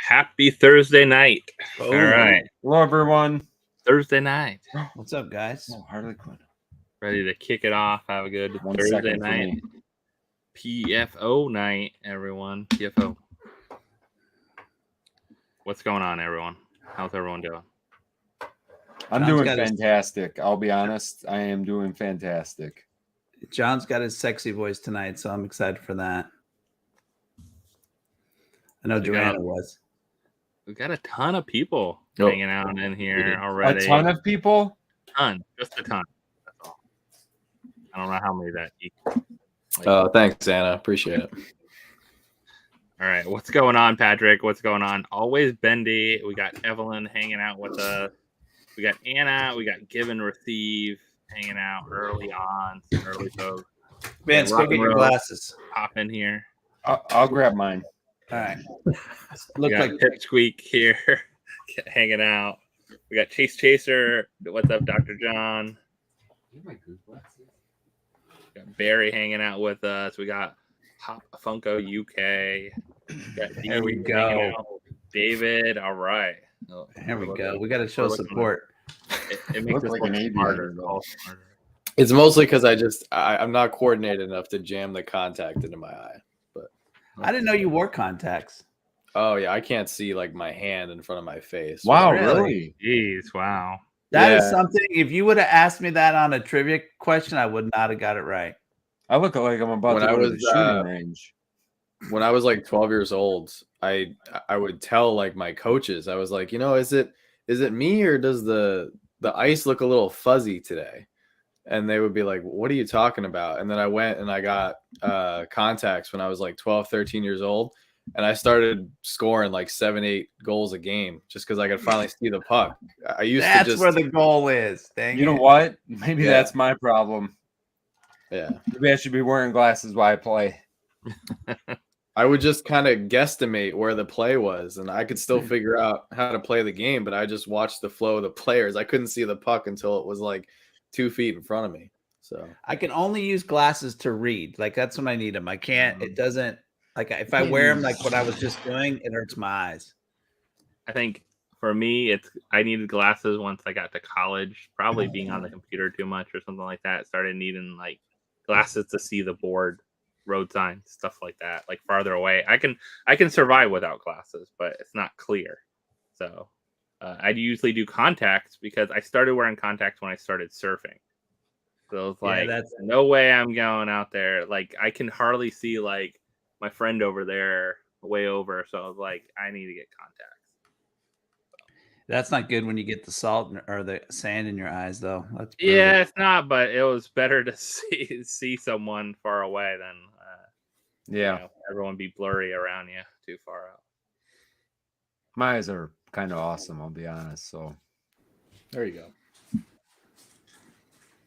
Happy Thursday night. Oh, all right. Hello, everyone. Thursday night. What's up, guys? Oh, Harley Quinn. Ready to kick it off. Have a good Thursday night. PFO night, everyone. PFO. What's going on, everyone? How's everyone doing? I'm doing fantastic. I'll be honest. I am doing fantastic. John's got his sexy voice tonight, so I'm excited for that. I know Joanna was. We got a ton of people hanging out in here already. A ton of people? Just a ton. That's all. I don't know how many that equals. Thanks, Anna. Appreciate it. All right. What's going on, Patrick? What's going on? Always Bendy. We got Evelyn hanging out with us. We got Anna. We got Give and Receive hanging out early on. Early folks. Man, go get your glasses. Pop in here. I'll grab mine. All right. Look like Pipsqueak here hanging out. We got Chase Chaser. What's up, Dr. John? We got Barry hanging out with us. We got Pop Funko UK. There we go. David. All right. There we go. We got to show support. It makes us like look an smarter. It's mostly because I'm not coordinated enough to jam the contact into my eye. I didn't know you wore contacts. Oh yeah, I can't see like my hand in front of my face. Wow, really? Jeez, wow. That is something. If you would have asked me that on a trivia question, I would not have got it right. I look like I'm about to go to the shooting range. When I was like 12 years old, I would tell like my coaches, I was like, is it me or does the ice look a little fuzzy today? And they would be like, what are you talking about? And then I went and I got contacts when I was like 12, 13 years old. And I started scoring like 7-8 goals a game just because I could finally see the puck. That's where the goal is. You know what? Maybe that's my problem. Yeah. Maybe I should be wearing glasses while I play. I would just kind of guesstimate where the play was, and I could still figure out how to play the game, but I just watched the flow of the players. I couldn't see the puck until it was like 2 feet in front of me. So I can only use glasses to read. Like that's when I need them. I can't. It doesn't. Like if I wear them, like what I was just doing, it hurts my eyes. I think for me, I needed glasses once I got to college. Probably being on the computer too much or something like that. Started needing like glasses to see the board, road signs, stuff like that. Like farther away, I can survive without glasses, but it's not clear. So I usually do contacts because I started wearing contacts when I started surfing. So it's like no way I'm going out there. Like I can hardly see like my friend over there way over. So I was like, I need to get contacts. That's not good when you get the salt or the sand in your eyes, though. That's yeah, it's not. But it was better to see someone far away than everyone be blurry around you too far out. My eyes are kind of awesome, I'll be honest. So there you go.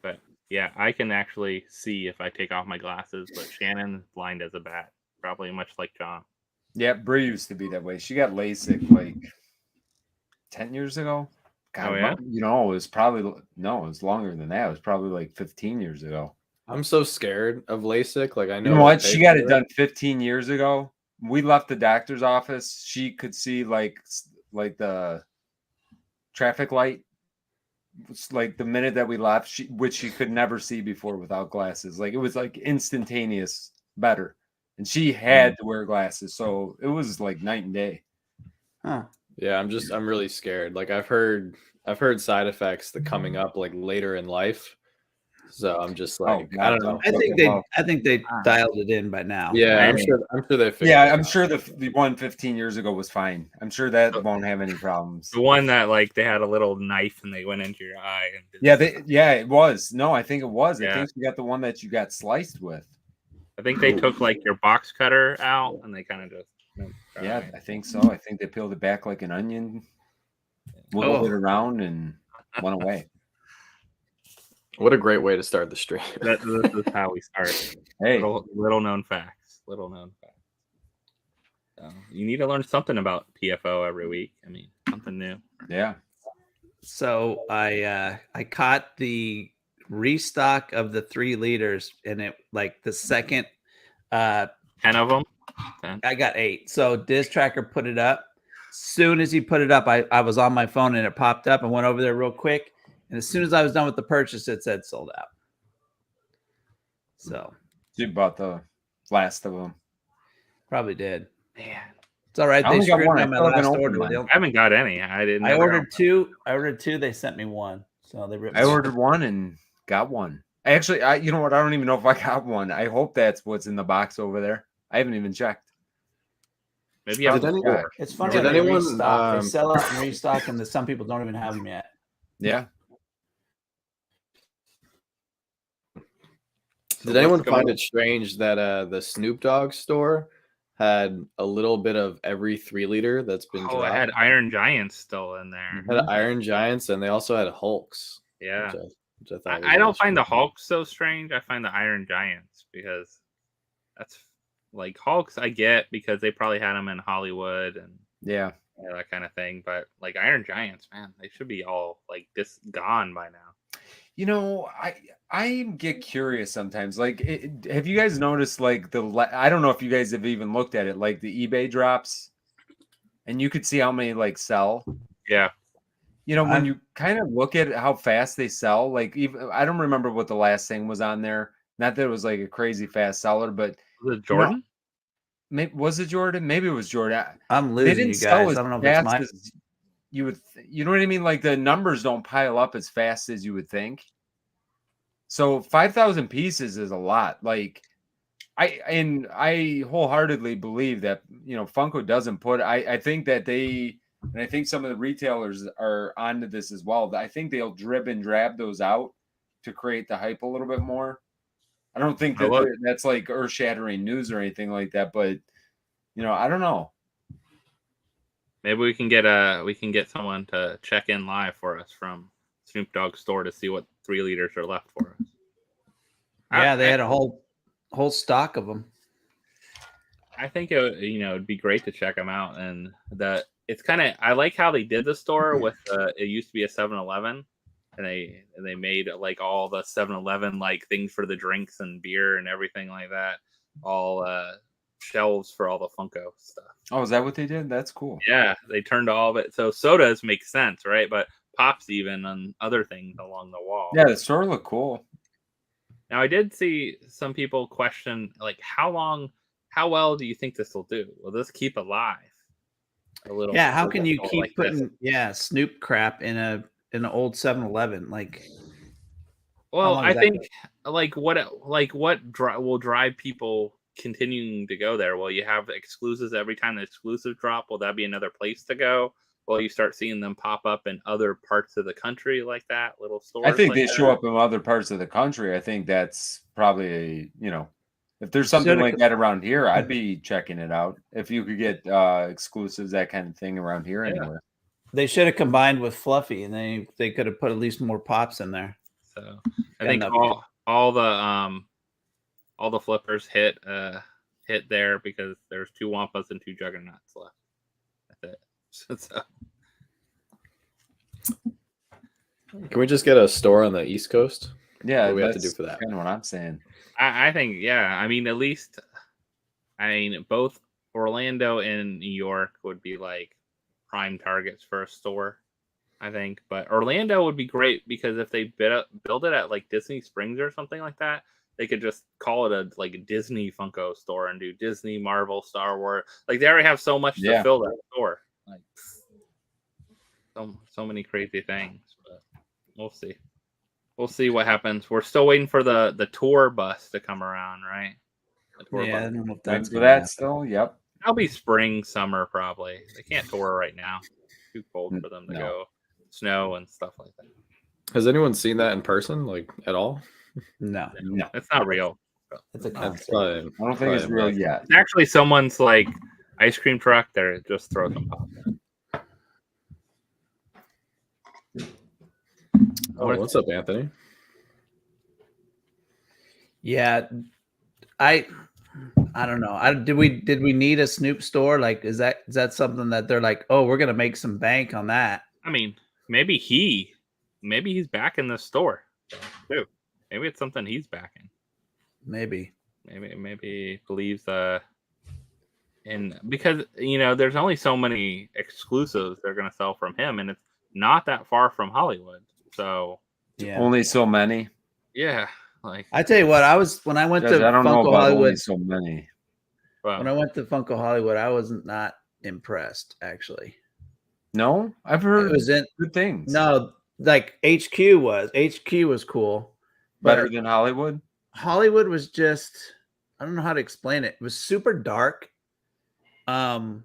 But yeah, I can actually see if I take off my glasses. But Shannon's blind as a bat, probably much like John. Yeah, Brie used to be that way. She got LASIK like 10 years ago. God, it was probably it was longer than that. It was probably like 15 years ago. I'm so scared of LASIK. Like I know, you know what? She got it done 15 years ago. We left the doctor's office. She could see like the traffic light was like the minute that we left, which she could never see before without glasses. Like it was like instantaneous better. And she had to wear glasses, so it was like night and day. Huh. Yeah, I'm really scared. Like I've heard side effects that coming up like later in life. So I'm just like, I don't know. I think they dialed it in by now. Yeah, I'm sure they figured Yeah, I'm sure the one 15 years ago was fine. I'm sure that won't have any problems. The one that like they had a little knife and they went into your eye. And it was. No, I think it was. Yeah. I think you got the one that you got sliced with. I think they took like your box cutter out and they kind of just. Yeah, I think so. I think they peeled it back like an onion, wiggled it around, and went away. What a great way to start the stream. This is how we start. Hey, little known facts. Little known facts. So you need to learn something about PFO every week. I mean, something new. Yeah. So I caught the restock of the 3 liters, and it like the second 10 of them. 10. I got 8. So Diz Tracker put it up. Soon as he put it up, I was on my phone and it popped up and went over there real quick. And as soon as I was done with the purchase, it said sold out. So you bought the last of them. Probably did. Man, it's all right. They screwed me on my last order. I haven't got any. I ordered 2. I ordered 2. They sent me 1. So they ripped. I ordered 1 and got 1. Actually, you know what? I don't even know if I got 1. I hope that's what's in the box over there. I haven't even checked. Maybe I'll check. It's funny. Did anyone they sell out and restock, and some people don't even have them yet. Yeah. Did anyone find it strange that the Snoop Dogg store had a little bit of every 3 liter that's been dropped? I had Iron Giants still in there. Had Iron Giants, and they also had Hulks. Yeah. Which I thought I don't find the Hulks so strange. I find the Iron Giants because that's like Hulks I get because they probably had them in Hollywood and that kind of thing. But like Iron Giants, man, they should be all like gone by now. You know, I get curious sometimes. Like, have you guys noticed, like, I don't know if you guys have even looked at it, like the eBay drops, and you could see how many, like, sell. Yeah. You know, when you kind of look at how fast they sell, like, even I don't remember what the last thing was on there. Not that it was, like, a crazy fast seller, but. Was it Jordan? Was it Jordan? Maybe it was Jordan. I'm losing you guys. I don't know if it's mine. You would, you know what I mean? Like the numbers don't pile up as fast as you would think. So 5,000 pieces is a lot. Like I wholeheartedly believe that, you know, Funko doesn't put, I think that and I think some of the retailers are onto this as well. I think they'll drib and drab those out to create the hype a little bit more. I don't think that's like earth shattering news or anything like that, but you know, I don't know. Maybe we can get someone to check in live for us from Snoop Dogg store to see what 3 liters are left for us. Yeah, they had a whole stock of them. I think it'd be great to check them out, and it's kind of I like how they did the store with it used to be a 7-Eleven, and they made like all the 7-Eleven like things for the drinks and beer and everything like that, all shelves for all the Funko stuff. Oh, is that what they did? That's cool. Yeah, they turned all of it. So sodas make sense, right? But Pops even on other things along the wall. Yeah, the store looked cool. Now I did see some people question like how well do you think this will do? Will this keep alive a little? Yeah, how can you keep putting Snoop crap in an old 7-Eleven? Like, well, I think like what will drive people continuing to go there? Will you have exclusives every time the exclusives drop? Will that be another place to go? Will you start seeing them pop up in other parts of the country like that, little stores? I think they show up in other parts of the country. I think that's probably, you know, if there's something like that around here, I'd be checking it out. If you could get exclusives, that kind of thing around here anywhere. They should have combined with Fluffy, and they could have put at least more Pops in there. So I think all the flippers hit there because there's 2 Wampas and 2 Juggernauts left. That's it. So. Can we just get a store on the East Coast? Yeah, what do we have to do for that? Kind of what I'm saying. I think, yeah. I mean, at least, both Orlando and New York would be like prime targets for a store. I think. But Orlando would be great because if they build it at like Disney Springs or something like that, they could just call it a like Disney Funko store and do Disney, Marvel, Star Wars. Like they already have so much to fill that store. Like so many crazy things. But we'll see. We'll see what happens. We're still waiting for the tour bus to come around, right? The tour Yeah, I bus. don't know if That's that's that still. Yep. That'll be spring, summer, probably. They can't tour right now. Too cold for them to go. Snow and stuff like that. Has anyone seen that in person, like at all? No. It's not real. It's a That's concept. I don't think it's real yet. It's actually someone's like ice cream truck there. Just throw some pop in. Oh, what's up, Anthony? Yeah, I don't know. Did we need a Snoop store? Like, is that something that they're like, oh, we're gonna make some bank on that? I mean, maybe he's back in the store too. Maybe it's something he's backing. Maybe he believes and because there's only so many exclusives they're gonna sell from him, and it's not that far from Hollywood. So yeah, only so many. Yeah, like I tell you what, when I went to I don't know Funko about Hollywood, only so many. When I went to Funko Hollywood, I was not impressed actually. No, I've heard it was good things. No, like HQ was cool. Better than Hollywood? Hollywood was just, I don't know how to explain it. It was super dark. And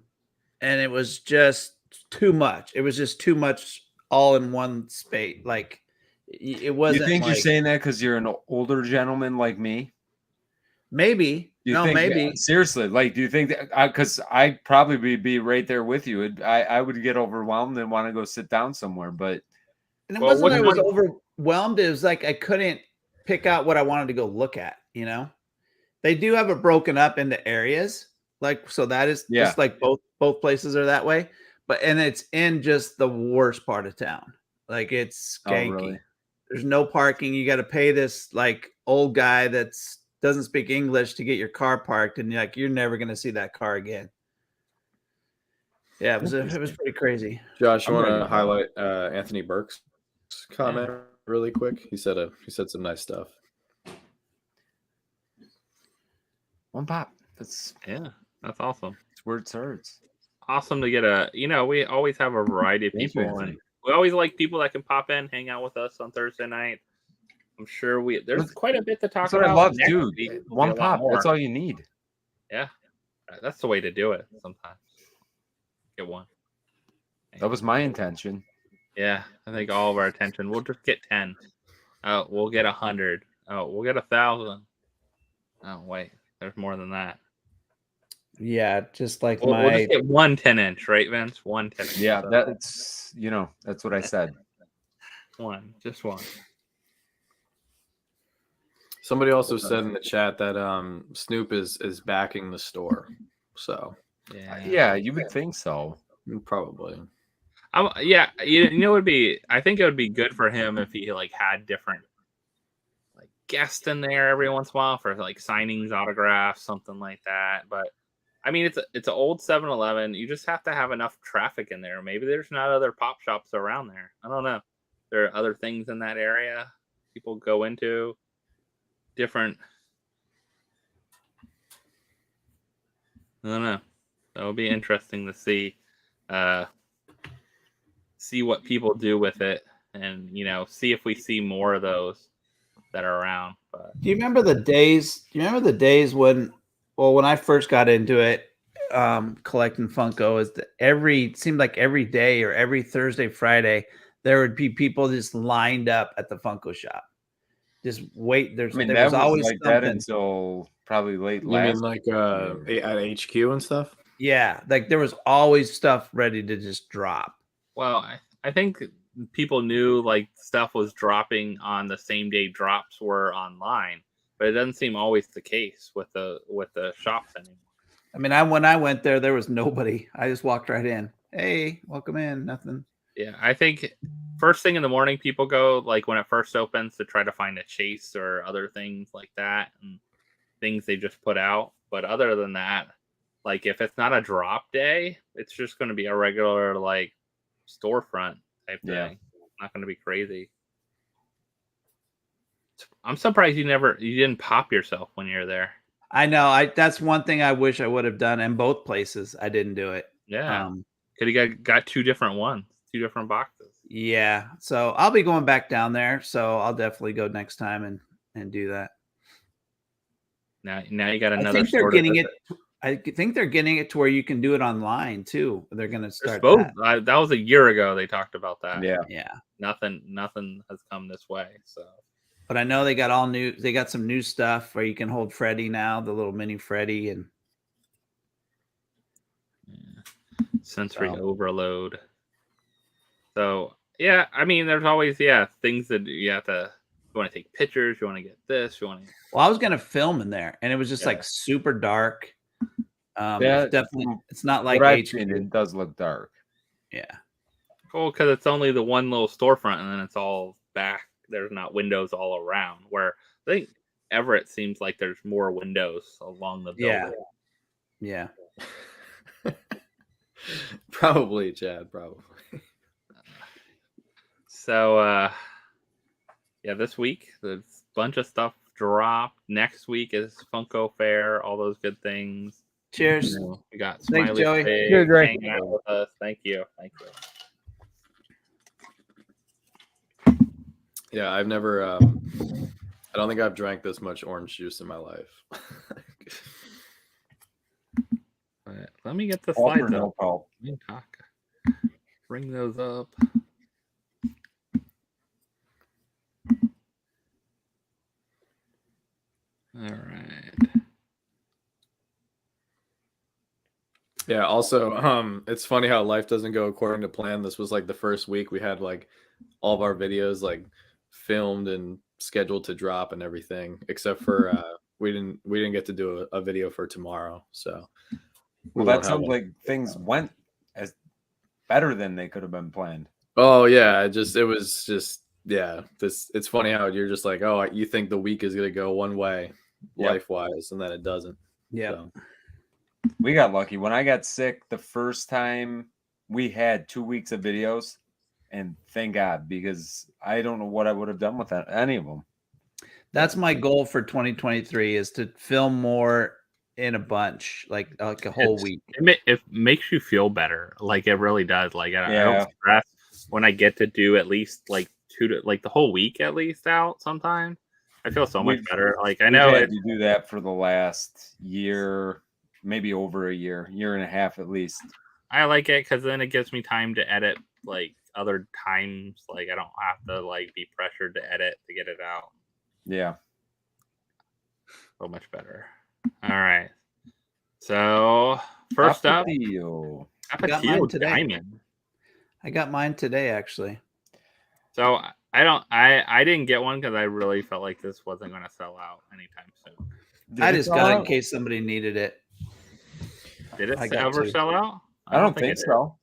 it was just too much. It was just too much all in one space. Like it wasn't. You think you're saying that because you're an older gentleman like me? Maybe. Maybe. Seriously, like, do you think that? Because I'd probably be right there with you. I would get overwhelmed and want to go sit down somewhere. But and it wasn't that I was overwhelmed. It was like I couldn't pick out what I wanted to go look at. They do have it broken up into areas, like so that is just like both places are that way. And it's in just the worst part of town. Like it's skanky. Oh, really? There's no parking. You got to pay this like old guy that's doesn't speak English to get your car parked, and you're never going to see that car again. Yeah, it was pretty crazy. Josh, you want to highlight Anthony Burke's comment really quick? He said some nice stuff. One pop. That's awesome. It's where it starts. Awesome to get we always have a variety of people, and we always like people that can pop in, hang out with us on Thursday night. I'm sure there's quite a bit to talk about. That's what I love, dude. One pop. That's all you need. Yeah, that's the way to do it. Sometimes get one. That was my intention. Yeah, I think all of our attention. We'll just get 10. Oh, we'll get 100. Oh, we'll get 1,000. Oh, wait, there's more than that. Yeah, just like we'll just get 1 10-inch, right, Vince? 1 10-inch. Yeah, that's that's what I said. Just one. Somebody also said in the chat that Snoop is backing the store. So yeah, you would think so. Probably. Yeah, it would be. I think it would be good for him if he like had different like guests in there every once in a while for like signings, autographs, something like that. But I mean, it's an old 7-Eleven. You just have to have enough traffic in there. Maybe there's not other pop shops around there. I don't know. There are other things in that area people go into. Different. I don't know. That'll be interesting to see what people do with it, and see if we see more of those that are around. But do you remember the days? When I first got into it, collecting Funko, seemed like every day or every Thursday, Friday, there would be people just lined up at the Funko shop. Just wait. There was always like something. that until probably late You last. mean like at HQ and stuff? Yeah, like there was always stuff ready to just drop. Well, I think people knew like stuff was dropping on the same day drops were online, but it doesn't seem always the case with the shops anymore. I mean, when I went there was nobody. I just walked right in. Hey, welcome in. Nothing. Yeah, I think first thing in the morning, people go like when it first opens to try to find a chase or other things like that, and things they just put out. But other than that, like if it's not a drop day, it's just going to be a regular like storefront type thing. Not going to be crazy. I'm surprised you didn't pop yourself when you're there. I know. That's one thing I wish I would have done. In both places, I didn't do it. Yeah. Could have got two different ones, two different boxes. Yeah. So I'll be going back down there. So I'll definitely go next time and do that. Now you got another. I think they're getting it. I think they're getting it to where you can do it online too. They're going to start that. That was a year ago. They talked about that. Yeah. Nothing has come this way. So. But I know they got some new stuff where you can hold Freddy now, the little mini Freddy, and sensory overload. So yeah, I mean, there's always things that you have to. You want to take pictures. You want to get this. You want to. Well, I was gonna film in there, and it was just like super dark. It's definitely. It's not like it does look dark. Yeah. Cool, because it's only the one little storefront, and then it's all back. There's not windows all around. Where I think Everett seems like there's more windows along the building. Yeah. Probably, Chad. Probably. So, this week there's a bunch of stuff dropped. Next week is Funko Fair. All those good things. Cheers. We got Thanks, Smiley Joey. Pig hanging out with us. Thank you. Yeah, I've never. I don't think I've drank this much orange juice in my life. Let me get the slides up. Bring those up. All right. Yeah. Also, it's funny how life doesn't go according to plan. This was like the first week we had like all of our videos like filmed and scheduled to drop and everything, except for we didn't get to do a video for tomorrow. So, well, that sounds like things went as better than they could have been planned. Oh yeah, it was just it's funny how you're just like, oh, you think the week is gonna go one way, life wise, and then it doesn't. Yeah. So. We got lucky. When I got sick the first time, we had 2 weeks of videos, and thank God, because I don't know what I would have done with any of them. That's my goal for 2023 is to film more in a bunch, like a whole week. It makes you feel better. Like it really does. Like I don't stress when I get to do at least like the whole week at least out sometimes. I feel so much better. Like I know had to do that for the last year, maybe over a year and a half at least. I like it because then it gives me time to edit like other times. Like I don't have to like be pressured to edit to get it out. Yeah. So much better. All right. So first up, Apatio Diamond. I got mine today actually. So I didn't get one because I really felt like this wasn't going to sell out anytime soon. I just got it in case somebody needed it. Did it ever sell out? I don't think so.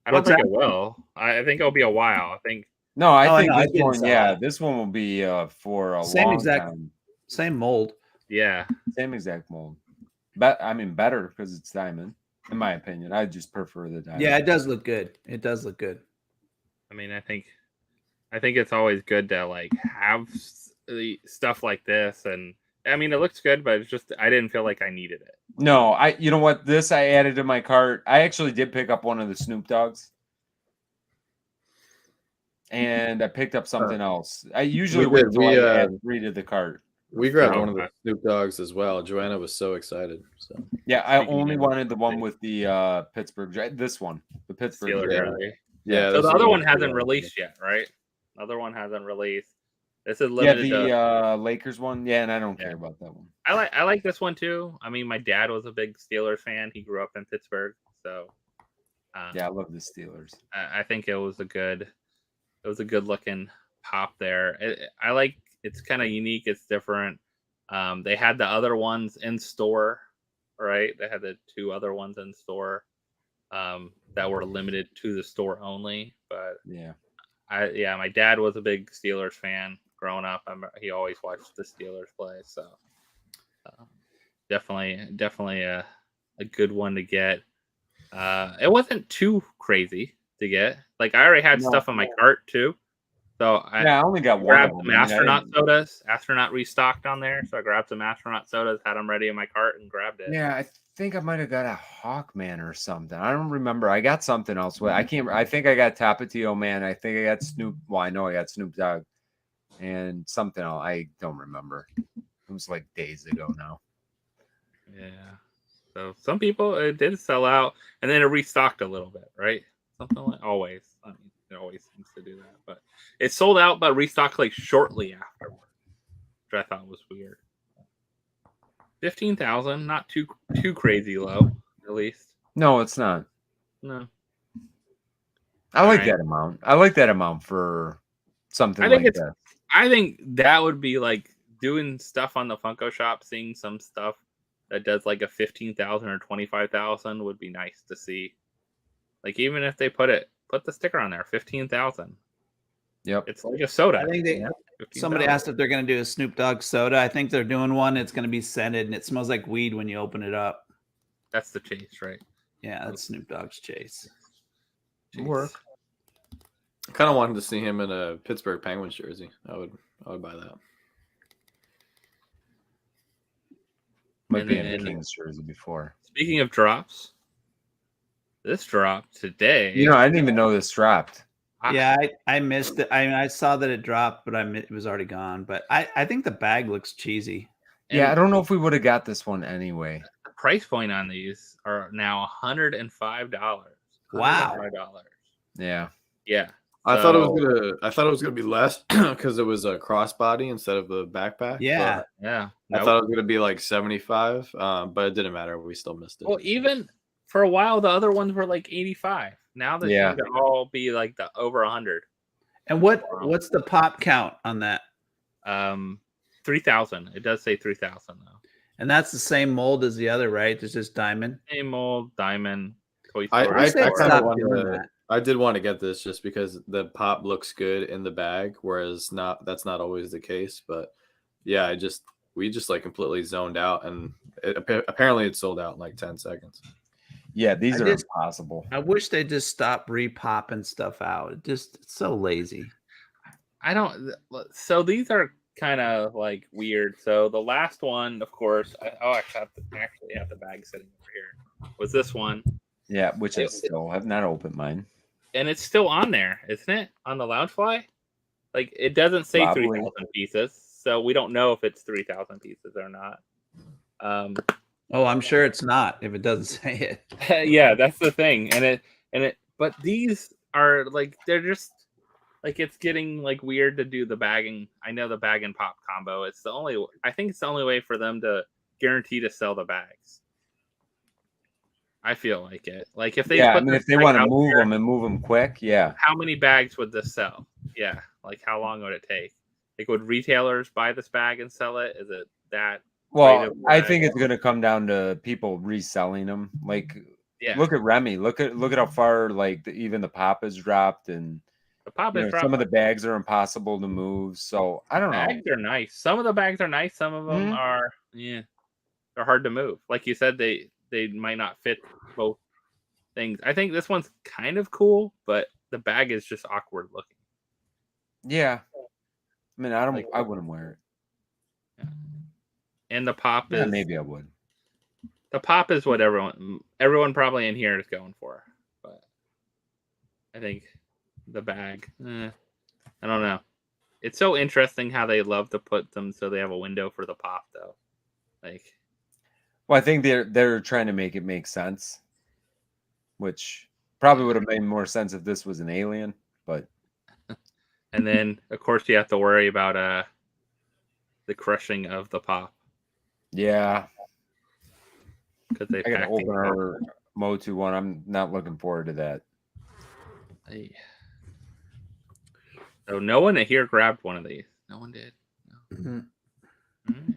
I don't think it will. I think it'll be a while. I think. No, I think this one. Yeah, this one will be for a long time. Same mold. Yeah, same exact mold. But I mean, better because it's diamond. In my opinion, I just prefer the diamond. Yeah, it does look good. It does look good. I mean, I think it's always good to like have stuff like this, and I mean, it looks good, but it's just I didn't feel like I needed it. No, you know what? This I added to my cart. I actually did pick up one of the Snoop Dogs, and I picked up something else. I usually wait until I add 3 to the cart. We grabbed one of the Snoop Dogs as well. Joanna was so excited. So yeah, I only wanted the one with the Pittsburgh. This one, the Pittsburgh. Yeah. So the other one hasn't released yet, right? The other one hasn't released. This is limited. Yeah, the Lakers one. Yeah, and I don't care about that one. I like this one too. I mean, my dad was a big Steelers fan. He grew up in Pittsburgh, so yeah, I love the Steelers. I think it was a good looking pop there. I like. It's kind of unique. It's different. They had the other ones in store, right? They had the 2 other ones in store that were limited to the store only. But my dad was a big Steelers fan growing up. He always watched the Steelers play. So definitely a good one to get. It wasn't too crazy. to get. Like I already had stuff on my cart too. So I only got one. Grabbed some astronaut sodas. Astronaut restocked on there, so I grabbed some astronaut sodas, had them ready in my cart, and grabbed it. Yeah, I think I might have got a Hawkman or something. I don't remember. I got something else. I can't. I think I got Tapatio Man. I think I got Snoop. Well, I know I got Snoop Dogg, and something else. I don't remember. It was like days ago now. Yeah. So some people it did sell out, and then it restocked a little bit, right? Something like always. I mean, it always seems to do that, but it sold out, but restocked like shortly afterward, which I thought was weird. 15,000, not too crazy low, at least. No, it's not. No. I like that amount. I like that amount for something like that. I think that would be like doing stuff on the Funko shop, seeing some stuff that does like a 15,000 or 25,000 would be nice to see. Like even if they put the sticker on there, 15,000. Yep. It's like a soda. I think somebody asked if they're going to do a Snoop Dogg soda. I think they're doing one. It's going to be scented and it smells like weed when you open it up. That's the chase, right? Yeah, that's Snoop Dogg's chase. Work. I kind of wanted to see him in a Pittsburgh Penguins jersey. I would buy that. Might be in a Kings jersey before. Speaking of drops, this dropped today. You know, I didn't even know this dropped. Yeah, I missed it. I mean, I saw that it dropped, but it was already gone. But I think the bag looks cheesy. Yeah, I don't know if we would have got this one anyway. The price point on these are now $105. Wow. Yeah. Yeah. I thought it was gonna be less because it was a crossbody instead of a backpack. Yeah. Yeah. I thought it was gonna be like 75, but it didn't matter. We still missed it. Well, even for a while, the other ones were like 85. Now they seem to all be like the over 100. And what's the pop count on that? 3,000. It does say 3,000 though. And that's the same mold as the other, right? It's just diamond. Same mold, diamond. I did want to get this just because the pop looks good in the bag, whereas that's not always the case. But yeah, we just like completely zoned out, and apparently it sold out in like 10 seconds. Yeah, these are impossible. I wish they just stop repopping stuff out. It's so lazy. So these are kind of like weird. So the last one, of course, I actually have the bag sitting over here. Was this one? Yeah, which I still have not opened mine. And it's still on there, isn't it? On the Loungefly? Like it doesn't say 3,000 pieces, so we don't know if it's 3,000 pieces or not. Oh, I'm sure it's not if it doesn't say it. Yeah, that's the thing. But these are like they're just like it's getting like weird to do the bagging. I know the bag and pop combo. I think it's the only way for them to guarantee to sell the bags. I feel like it. Like if they if they want to move them and move them quick, yeah. How many bags would this sell? Yeah, like how long would it take? Like would retailers buy this bag and sell it? Is it that? Well, I think it's going to come down to people reselling them. Like, look at Remy. Look at how far like even the pop has dropped, and the pop is some of the bags are impossible to move. So I don't know. Bags are nice. Some of the bags are nice. Some of them are they're hard to move. Like you said, they might not fit both things. I think this one's kind of cool, but the bag is just awkward looking. Yeah, I mean, I wouldn't wear it. Yeah. And the pop is maybe I would. The pop is what everyone probably in here is going for, but I think the bag. I don't know. It's so interesting how they love to put them so they have a window for the pop, though. Like. Well, I think they're trying to make it make sense, which probably would have made more sense if this was an alien, but. And then, of course, you have to worry about the crushing of the pop. Yeah. Because they gotta open our Motu one. I'm not looking forward to that. So no one here grabbed one of these. No one did. No. Mm-hmm.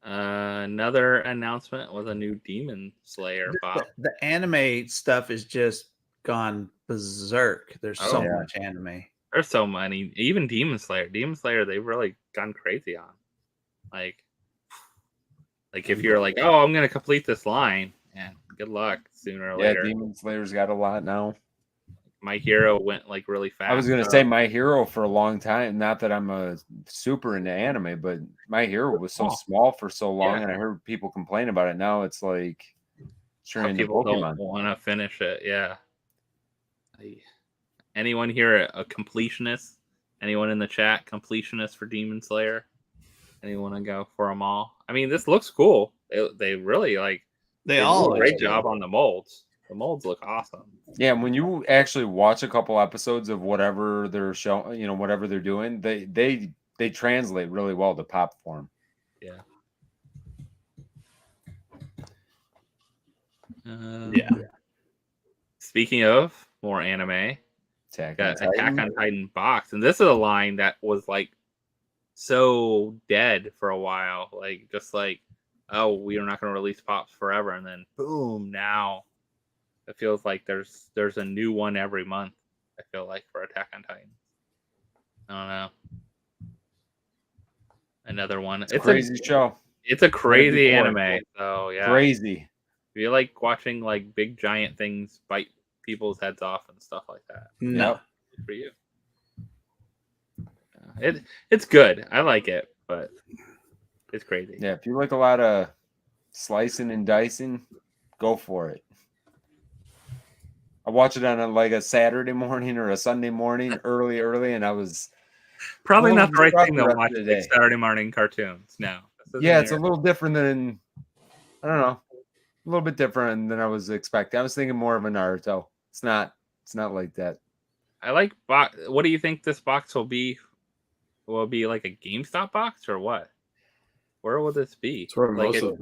Another announcement was a new Demon Slayer pop. The anime stuff is just gone berserk. There's so much anime. There's so many. Even Demon Slayer. Demon Slayer, they've really gone crazy on. Like if you're like, oh, I'm gonna complete this line, Man, good luck sooner or Yeah, later. Demon Slayer's got a lot now. My Hero went like really fast. I was gonna say My Hero for a long time. Not that I'm a super into anime, but My Hero was so small for so long, and I heard people complain about it. Now it's like some people don't want to finish it. Yeah. Anyone here a completionist? Anyone in the chat completionist for Demon Slayer? Anyone want to go for them all? I mean, this looks cool. They really They all do a great job on the molds. The molds look awesome. Yeah, when you actually watch a couple episodes of whatever they're showing, you know, whatever they're doing, they translate really well to pop form. Yeah. Yeah. Speaking of more anime, Attack on Titan box, and this is a line that was like so dead for a while, like just like, oh, we are not going to release pops forever, and then boom, now it feels like there's a new one every month. I feel like for Attack on Titan. I don't know. Another one. It's a crazy show. It's a crazy anime. So yeah, crazy. If you like watching like big giant things bite people's heads off and stuff like that, no, good for you. It's good. I like it, but it's crazy. Yeah, if you like a lot of slicing and dicing, go for it. I watch it on a Saturday morning or a Sunday morning, early, and I was probably not the right thing to watch like Saturday morning cartoons. No. Yeah, it's a little different than, I don't know, a little bit different than I was expecting. I was thinking more of a Naruto. It's not like that. I like box. What do you think this box will be? Will it be like a GameStop box or what? Where will this be? It's where most of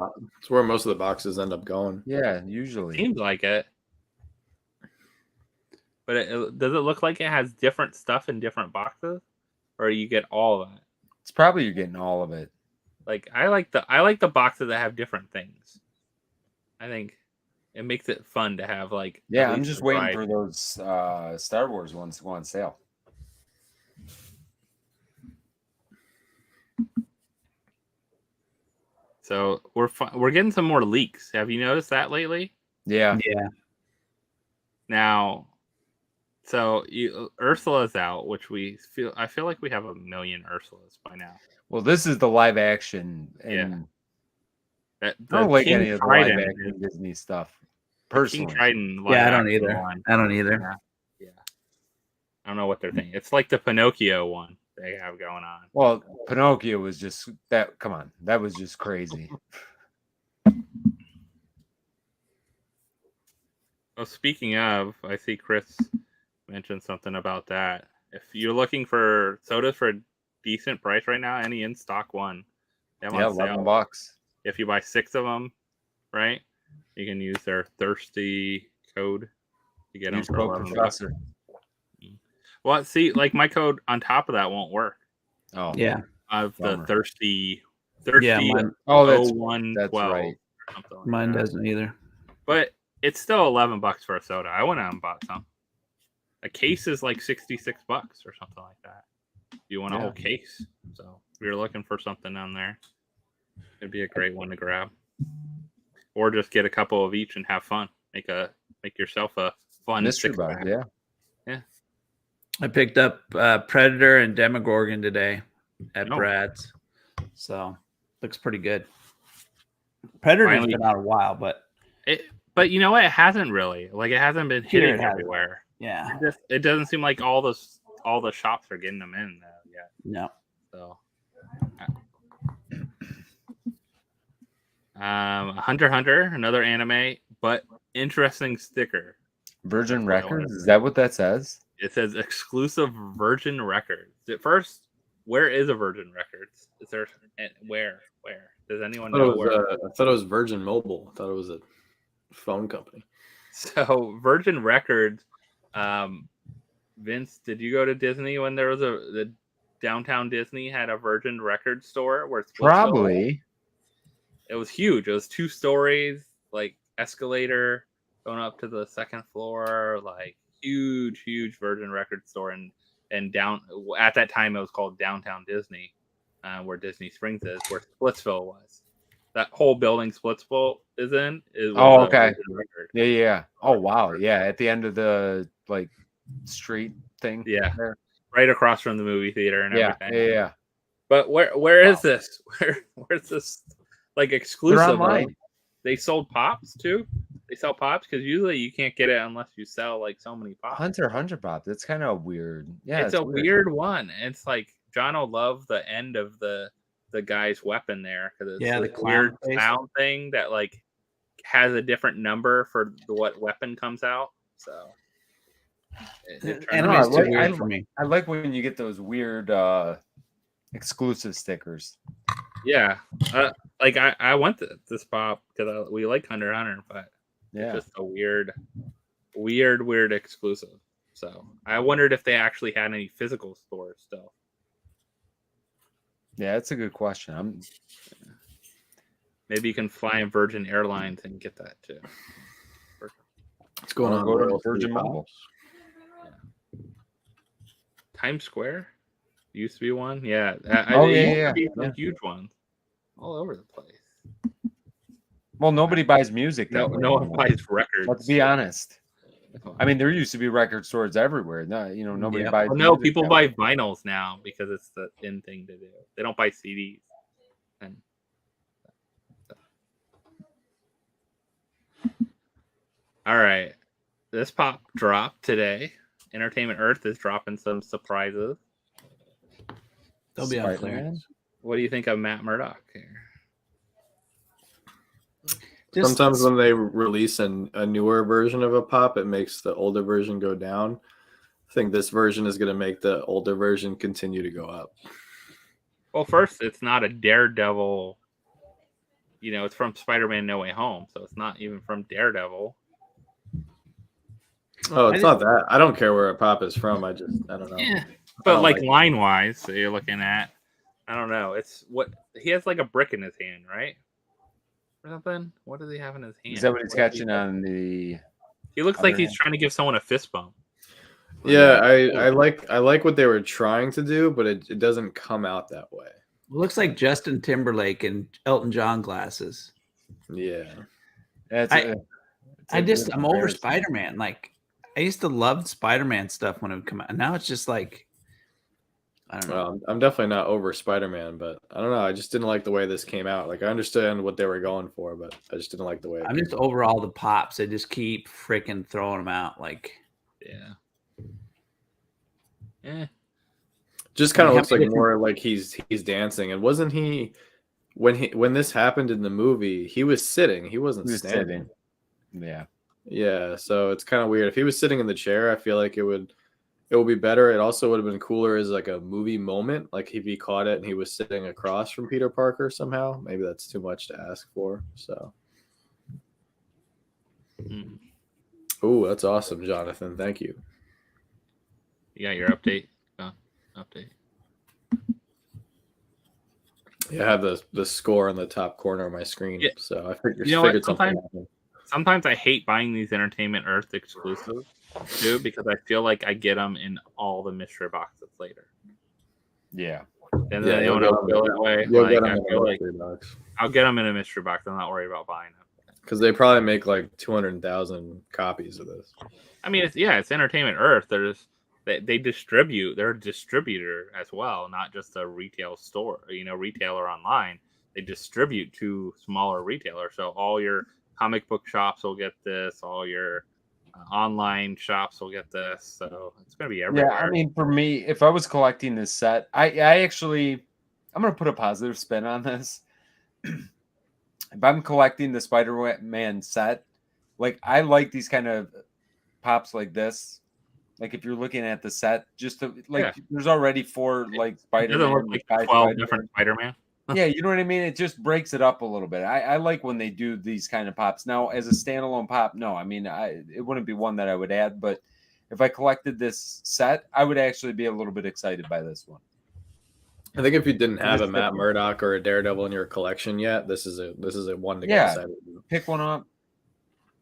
the boxes end up going. Yeah, usually. Seems like it. But does it look like it has different stuff in different boxes, or you get all of it? It's probably you're getting all of it. Like I like the boxes that have different things. I think it makes it fun to have like. Yeah, I'm just waiting for those Star Wars ones to go on sale. So we're getting some more leaks. Have you noticed that lately? Yeah. Yeah. Now, so Ursula's out, which I feel like we have a million Ursulas by now. Well, this is the live action, and I don't like any of the live action Disney stuff. Personally, King Triton I don't either. I don't either. Yeah. I don't know what they're thinking. It's like the Pinocchio one they have going on. Well, Pinocchio was just that. Come on, that was just crazy. Well, speaking of, I see Chris mentioned something about that. If you're looking for sodas for a decent price right now, any in stock one, yeah, $11. If you buy 6 of them, right, you can use their thirsty code to get them for $11. Well, see, like my code on top of that won't work. Oh, yeah. Of the thirsty. Yeah, mine, that's 0112 right. Or something like mine that. doesn't either. But it's still $11 for a soda. I went out and bought some. A case is like $66 or something like that. You want a whole case. So if you're looking for something down there, it'd be a great one to grab. Or just get a couple of each and have fun. Make yourself a fun mystery box. Yeah. I picked up Predator and Demogorgon today at Brad's. So looks pretty good. Predator's been out a while, but you know what? It hasn't really. Like it hasn't been hitting everywhere. Yeah. It doesn't seem like all the shops are getting them in yet. No. So Hunter x Hunter, another anime, but interesting sticker. Virgin Records? Is that what that says? It says exclusive Virgin Records. At first, where is a Virgin Records? Is there where? Does anyone know where? I thought it was Virgin Mobile. I thought it was a phone company. So Virgin Records, Vince, did you go to Disney when there was the downtown Disney had a Virgin Records store where it's probably? It was huge. It was 2 stories, like escalator going up to the 2nd floor, like huge Virgin Records store, and down at that time it was called Downtown Disney, where Disney Springs is, where Splitsville was. that whole building Splitsville is in. Okay. Yeah. Oh wow. Yeah. At the end of the like street thing. Yeah. There. Right across from the movie theater and everything. Yeah. But where is this? Where's this like exclusive? They're online. They sold pops too. They sell pops because usually you can't get it unless you sell like so many pops. Hunter Pop. That's kind of weird. Yeah, it's a weird one. It's like John will love the end of the guy's weapon there because it's the weird clown thing that like has a different number for what weapon comes out. So I like when you get those weird exclusive stickers. Yeah, like I want this pop because we like Hunter, but it's just a weird exclusive. So I wondered if they actually had any physical stores still. Yeah, that's a good question. Maybe you can fly in Virgin Airlines and get that too. What's going on? Go to Virgin Mobile. Times Square used to be one. Yeah. Some huge ones all over the place. Well, nobody buys music. No one buys records. Let's be honest. I mean, there used to be record stores everywhere. No, nobody buys. Well, no, people buy vinyls now because it's the in thing to do. They don't buy CDs. And all right, this pop dropped today. Entertainment Earth is dropping some surprises. They'll be on clearance. What do you think of Matt Murdock here? Sometimes when they release a newer version of a pop, it makes the older version go down. I think this version is going to make the older version continue to go up. Well, first, it's not a Daredevil. It's from Spider-Man No Way Home, so it's not even from Daredevil. Oh, it's not that. I don't care where a pop is from. I don't know. Yeah. But like line-wise, so you're looking at, I don't know. It's what he has like a brick in his hand, right? Or something. What does he have in his hand? Is that what he's catching on the? He looks like he's trying to give someone a fist bump. Yeah, I like what they were trying to do, but it doesn't come out that way. It looks like Justin Timberlake and Elton John glasses. Yeah, I'm over Spider-Man. Like I used to love Spider-Man stuff when it would come out, and now it's just like I don't know. Well, I'm definitely not over Spider-Man, but I don't know. I just didn't like the way this came out. Like I understand what they were going for, but I just didn't like the way. I'm just over all the pops. They just keep freaking throwing them out. Like, yeah. Just kind of looks like more like he's dancing. And wasn't he when this happened in the movie? He was sitting. He wasn't standing. Yeah. Yeah. So it's kind of weird. If he was sitting in the chair, I feel like it would be better. It also would have been cooler as like a movie moment. Like if he caught it and he was sitting across from Peter Parker somehow. Maybe that's too much to ask for. So. Oh, that's awesome, Jonathan. Thank you. You got your update. Update. Yeah, I have the score in the top corner of my screen. Yeah. So I figured something happened. Sometimes I hate buying these Entertainment Earth exclusives too because I feel like I get them in all the mystery boxes later. Yeah. And then I'll get them in a mystery box. I'm not worried about buying them. Because they probably make like 200,000 copies of this. I mean, it's Entertainment Earth. They distribute. They're a distributor as well, not just a retail store. Retailer online. They distribute to smaller retailers. So all your comic book shops will get this. All your online shops will get this. So it's going to be everywhere. Yeah, I mean, for me, if I was collecting this set, I'm going to put a positive spin on this. If I'm collecting the Spider-Man set, like I like these kind of pops like this. Like if you're looking at the set, there's already 4 like Spider-Man. It doesn't look like 12 different Spider-Man. Yeah, you know what I mean? It just breaks it up a little bit. I like when they do these kind of pops. Now, as a standalone pop, no. I mean, it wouldn't be one that I would add. But if I collected this set, I would actually be a little bit excited by this one. I think if you didn't have a Matt Murdock or a Daredevil in your collection yet, this is a one to get excited. Pick one up.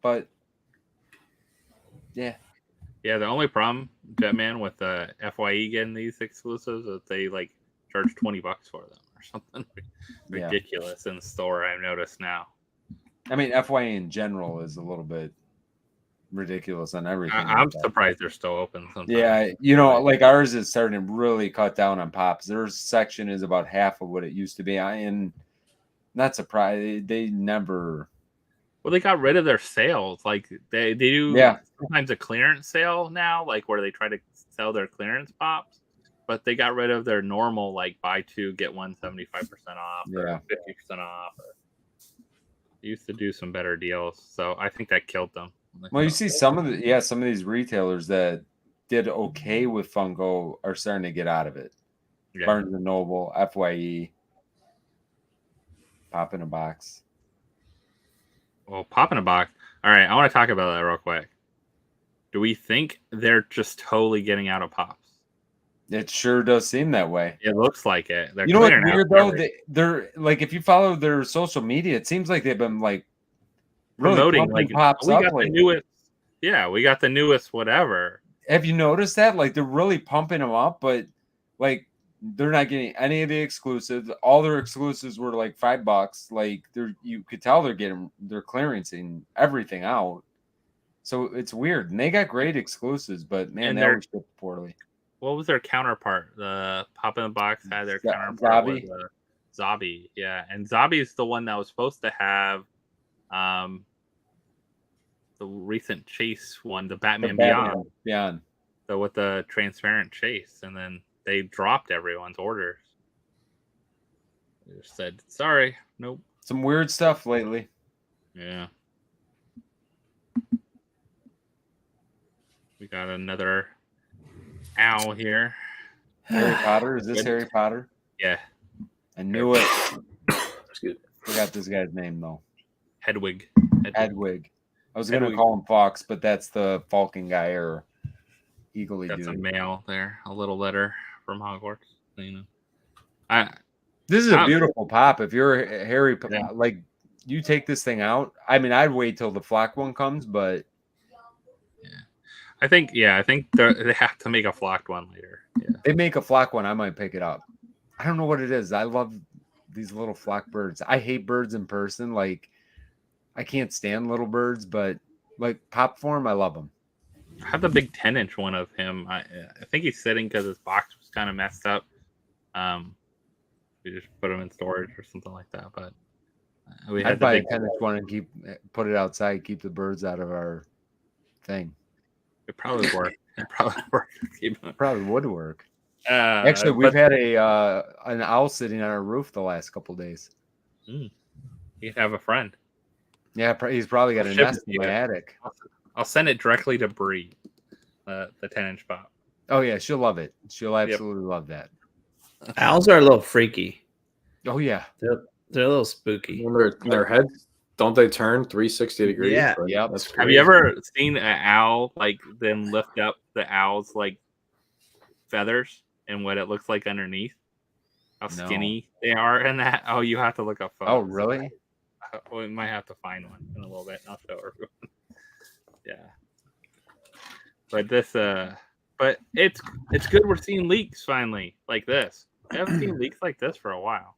But yeah. Yeah, the only problem, Jetman, with FYE getting these exclusives is they like charge $20 for them or or something ridiculous in the store. I've noticed now. I mean, FYE in general is a little bit ridiculous on everything. I'm surprised they're still open sometimes. Yeah, you know, like ours is starting to really cut down on pops. Their section is about half of what it used to be. I am not surprised. They never. Well, they got rid of their sales. Like they do sometimes a clearance sale now, like where they try to sell their clearance pops, but they got rid of their normal like buy two get one 75% off or 50% off. They used to do some better deals, so I think that killed them. Well, you see some of these retailers that did okay with Funko are starting to get out of it. Yeah. Barnes and Noble, FYE, Pop in a Box. Well, Pop in a Box. All right, I want to talk about that real quick. Do we think they're just totally getting out of pops? It sure does seem that way. It looks like it. You know what's weird though? They're like, if you follow their social media, it seems like they've been like really promoting like pops we up. got the newest. Yeah, we got the newest whatever. Have you noticed that? Like they're really pumping them up, but like they're not getting any of the exclusives. All their exclusives were like $5. Like you could tell they're clearancing everything out. So it's weird. And they got great exclusives, but man, they always shipped poorly. What was their counterpart? The Pop in the Box had their counterpart was Zobby. Yeah, and Zobby is the one that was supposed to have the recent Chase one, the Batman Beyond. So with the transparent chase, and then they dropped everyone's orders. They just said, sorry, nope. Some weird stuff lately. Yeah. We got another owl here. Harry Potter? Is this Harry Potter? Yeah. I knew it. Forgot this guy's name though. Hedwig. I was going to call him Fox, but that's the Falcon guy or Eagle-y dude. That's a mail there. A little letter from Hogwarts. You know. This is a beautiful pop. If you're Harry, like you take this thing out. I mean, I'd wait till the flock one comes, but I think they have to make a flocked one later. Yeah. They make a flock one, I might pick it up. I don't know what it is. I love these little flock birds. I hate birds in person. Like I can't stand little birds, but like pop form, I love them. I have the big 10-inch one of him. I think he's sitting because his box was kind of messed up. We just put him in storage or something like that. But I'd buy a 10-inch one and put it outside, keep the birds out of our thing. It probably work. Probably would work. Actually, we've had an owl sitting on our roof the last couple days. You have a friend. Yeah, he's probably got a nest in my attic. I'll send it directly to Bree, the 10-inch pop. Oh yeah, she'll love it. She'll absolutely love that. Owls are a little freaky. Oh yeah, they're a little spooky. Their heads, don't they turn 360 degrees? Yeah, yeah. Have you ever seen an owl like them lift up the owl's like feathers and what it looks like underneath? How skinny they are in that? Oh, you have to look up photos. Oh, really? We might have to find one in a little bit. I'll show everyone. Yeah, but this, but it's good. We're seeing leaks finally like this. I haven't seen leaks like this for a while.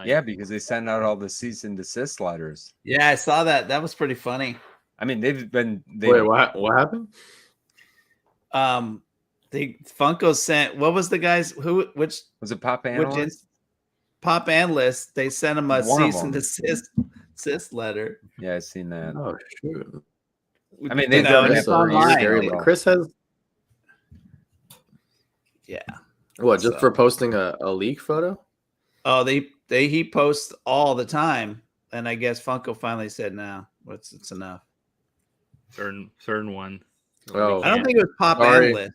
Yeah, because they send out all the cease and desist letters. Yeah, I saw that. That was pretty funny. I mean, Wait, what happened? The Funko sent. What was the guys? Which was it? Pop Analyst? Pop Analyst. They sent him a cease and desist letter. Yeah, I've seen that. Oh shoot! I mean, they've done it online. Chris has. Yeah. What? Just for posting a leak photo? Oh, he posts all the time, and I guess Funko finally said, "No, it's enough." Certain one. Oh, I don't think it was Pop Analyst.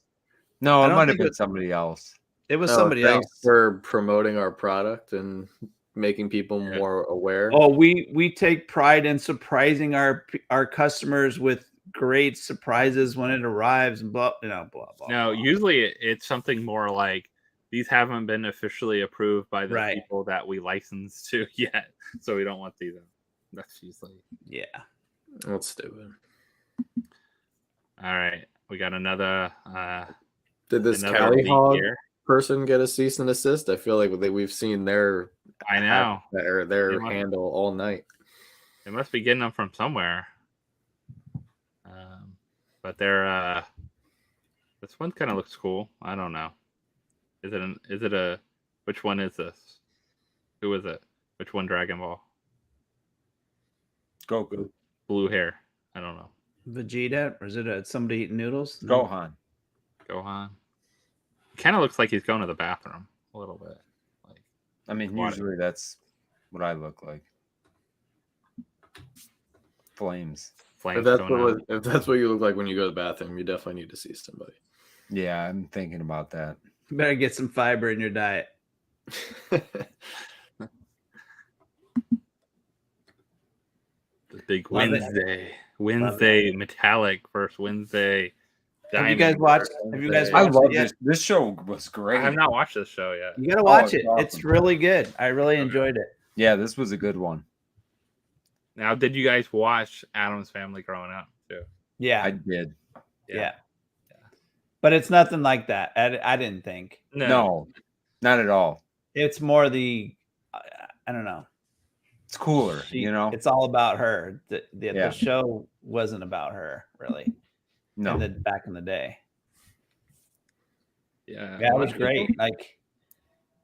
No, it might have been somebody else. It was somebody else. Thanks for promoting our product and making people more aware. Oh, we take pride in surprising our customers with great surprises when it arrives and blah blah. No, usually it's something more like these haven't been officially approved by the people that we license to yet, so we don't want these. That's usually That's stupid. All right, we got another. Did this Cali hog person get a cease and desist? I feel like we've seen their their handle all night. They must be getting them from somewhere. But they're this one kind of looks cool. I don't know. Is it a which one is this? Who is it? Which one Dragon Ball? Goku. Blue hair. I don't know. Vegeta, or is it somebody eating noodles? No. Gohan. Kind of looks like he's going to the bathroom a little bit. Like, I mean, usually that's what I look like. Flames. If that's what you look like when you go to the bathroom, you definitely need to see somebody. Yeah, I'm thinking about that. You better get some fiber in your diet. The big Wednesday metallic versus Wednesday diamond. Have you guys watched I love it yet? this show was great. I have not watched this show yet. You gotta watch it. Awesome. It's really good. I really enjoyed it. Yeah, this was a good one. Now, did you guys watch Addams Family growing up too? Yeah, I did. Yeah. But it's nothing like that. I didn't think. No, not at all. It's more the I don't know. It's cooler, It's all about her. The show wasn't about her, really. No. Back in the day. Yeah, it was great. Like,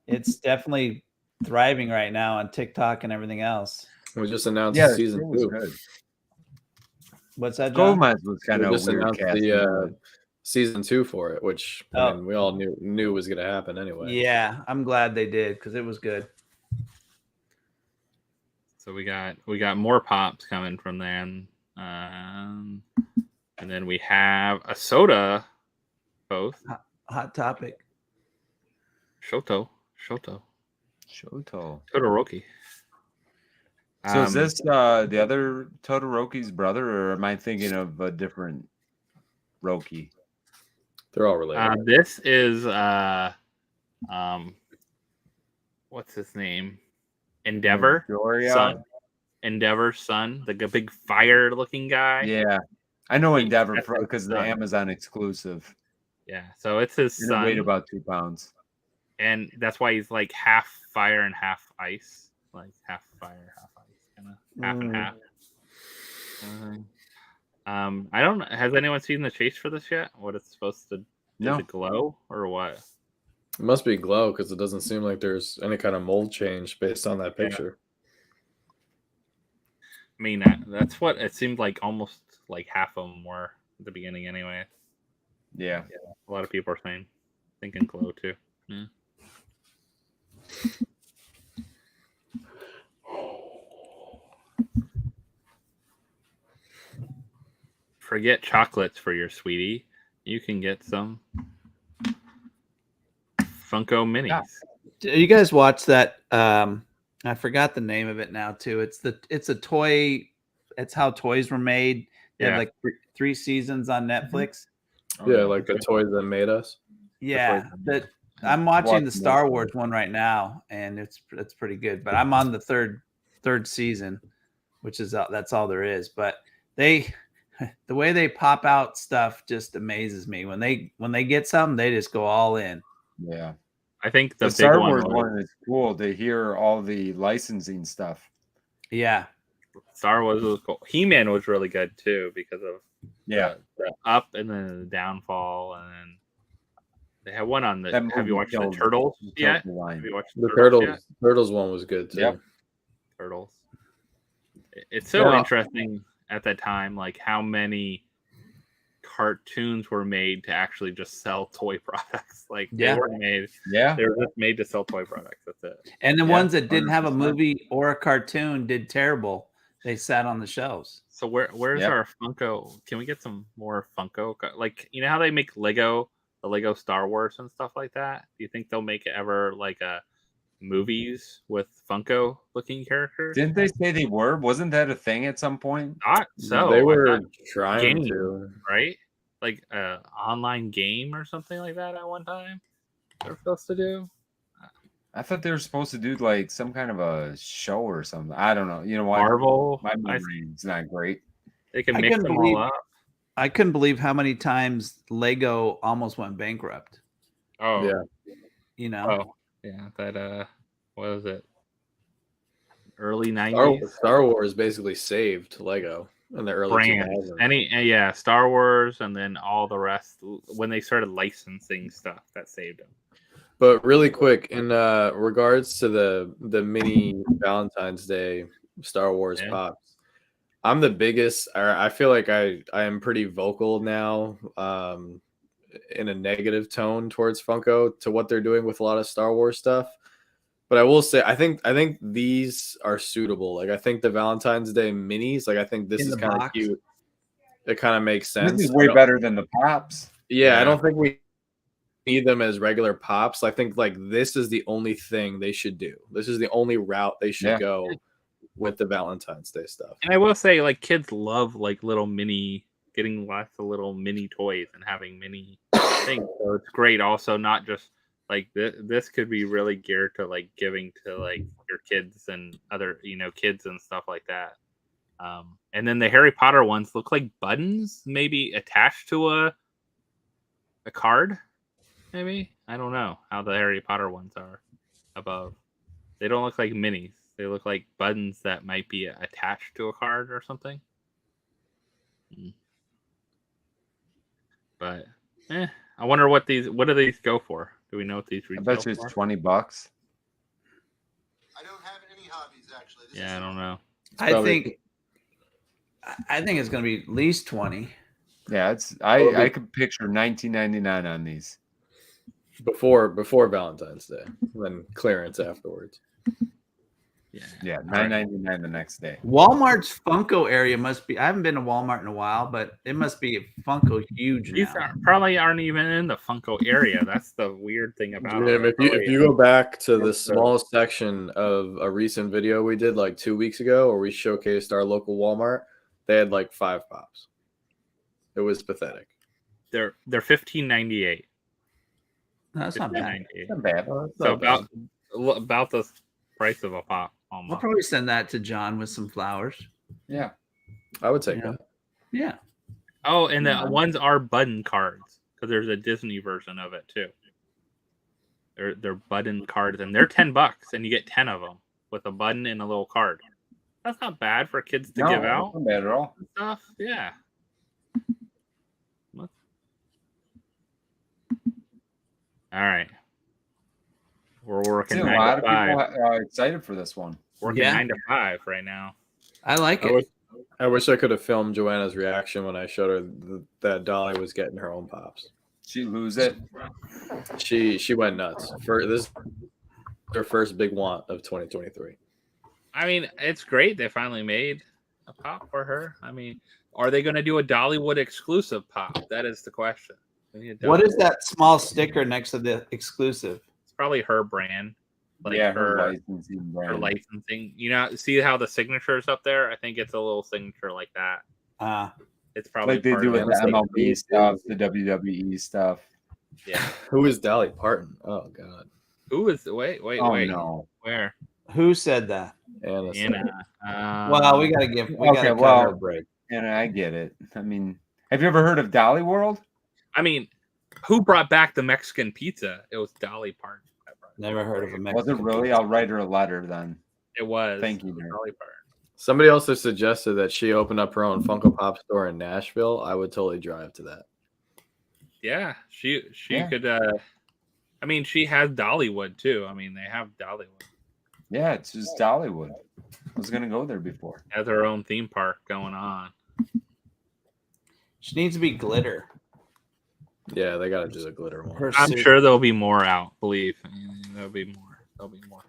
it's definitely thriving right now on TikTok and everything else. We just announced season 2. Good. What's that, John? Gomez was kind of just weird announced the season 2 for it, which I mean, we all knew was going to happen anyway. Yeah, I'm glad they did because it was good. So we got more pops coming from them, and then we have a soda, both hot topic. Shoto Todoroki. So is this the other Todoroki's brother, or am I thinking of a different Roki? They're all related. This is what's his name? Endeavor son. Endeavor's son, the big fire-looking guy. Yeah, I know Endeavor because the Amazon exclusive. Yeah, so it's his son. Weighed about 2 pounds, and that's why he's like half fire and half ice, like half fire, half ice, kind of half and half. I don't. Has anyone seen the chase for this yet? What it's supposed to? Is it glow or what? It must be glow because it doesn't seem like there's any kind of mold change based on that picture. I mean, that's what it seemed like. Almost like half of them were at the beginning, anyway. Yeah. A lot of people are thinking glow too. Yeah. Forget chocolates for your sweetie. You can get some Funko Minis. Yeah. You guys watch that? I forgot the name of it now too. It's a toy. It's how toys were made. They have like 3 seasons on Netflix. Yeah, like the toys that made us. Yeah, I'm watching the Star Wars one right now, and it's pretty good. But I'm on the third season, which is that's all there is. But the way they pop out stuff just amazes me. When they get something, they just go all in. Yeah. I think the Star Wars one is cool to hear all the licensing stuff. Yeah. Star Wars was cool. He-Man was really good too because of the up and then the downfall, and then they have one on the. Have you watched the Turtles yet? Have you watched the Turtles one was good too. Yep. Turtles. It's so interesting at that time, like how many cartoons were made to actually just sell toy products. Like they weren't made. Yeah, they were just made to sell toy products. That's it. And the ones that didn't have a movie or a cartoon did terrible. They sat on the shelves. So where's our Funko? Can we get some more Funko? Like, you know how they make the Lego Star Wars and stuff like that? Do you think they'll make it ever like movies with Funko looking characters? Didn't they say they were? Wasn't that a thing at some point? Not so. They were trying to, right? Like an online game or something like that at one time. They're supposed to do. I thought they were supposed to do like some kind of a show or something. I don't know. You know what? Marvel. My memory is not great. They can mix them all up. I couldn't believe how many times Lego almost went bankrupt. Oh, yeah. you know. Oh, yeah, that what was it? Early 90s. Star Wars basically saved Lego in the early Brands. 2000s. Star Wars, and then all the rest when they started licensing stuff that saved them. But really quick, in regards to the mini Valentine's Day Star Wars pops, I'm the biggest. I feel like I am pretty vocal now, in a negative tone towards Funko to what they're doing with a lot of Star Wars stuff. But I will say, I think these are suitable. Like, I think the Valentine's Day minis, like, I think this is kind of cute. It kind of makes sense. This is way better than the pops. Yeah, I don't think we need them as regular pops. I think like this is the only thing they should do. This is the only route they should go with the Valentine's Day stuff. And I will say, like, kids love like getting lots of little mini toys and having mini things. So it's great. Also, not just like this could be really geared to like giving to like your kids and other kids and stuff like that. And then the Harry Potter ones look like buttons, maybe attached to a card. Maybe, I don't know how the Harry Potter ones are above. They don't look like minis. They look like buttons that might be attached to a card or something. But I wonder what do these go for? Do we know what these retail for? I bet you it's $20. I don't have any hobbies actually. I don't know. I think it's going to be at least 20. Yeah, I could picture $19.99 on these. Before Valentine's Day, then clearance afterwards. Yeah, $9.99 the next day. Walmart's Funko area must be. I haven't been to Walmart in a while, but it must be Funko huge. These probably aren't even in the Funko area. That's the weird thing about it. If you go back to the small section of a recent video we did like 2 weeks ago, where we showcased our local Walmart, they had like 5 pops. It was pathetic. They're $15.98. That's not bad. Not bad. So about the price of a pop. Almost. I'll probably send that to John with some flowers. Yeah, I would take that. Yeah. Oh, and the ones are button cards because there's a Disney version of it too. They're button cards, and they're $10, and you get 10 of them with a button and a little card. That's not bad for kids to give out. Not bad at all. Stuff, yeah. All right. We're working 9 to 5. A lot of people are excited for this one. Working 9 to 5 right now. I like it. I wish I could have filmed Joanna's reaction when I showed her that Dolly was getting her own pops. She lose it. She went nuts. This is her first big want of 2023. I mean, it's great they finally made a pop for her. I mean, are they going to do a Dollywood exclusive pop? That is the question. What is that small sticker next to the exclusive? It's probably her brand. Like her licensing brand. Her licensing. You know, see how the signature is up there? I think it's a little signature like that. It's probably like they do with the MLB stuff, the WWE stuff. Yeah. Who is Dolly Parton? Oh God. Who is? Wait. No. Where? Who said that? Anna. Well, we gotta give. We gotta cut her a break. And I get it. I mean, have you ever heard of Dolly World? I mean, who brought back the Mexican pizza? It was Dolly Parton. Never heard of a Mexican. Was it really? I'll write her a letter then. It was. Thank you, Dolly Parton. Somebody also suggested that she opened up her own Funko Pop store in Nashville. I would totally drive to that. Yeah, she could. I mean, she has Dollywood too. I mean, they have Dollywood. Yeah, it's just Dollywood. I was gonna go there before. Has her own theme park going on. She needs to be glitter. Yeah, they gotta do the glitter one. I'm sure there'll be more out. Believe there'll be more. There'll be more.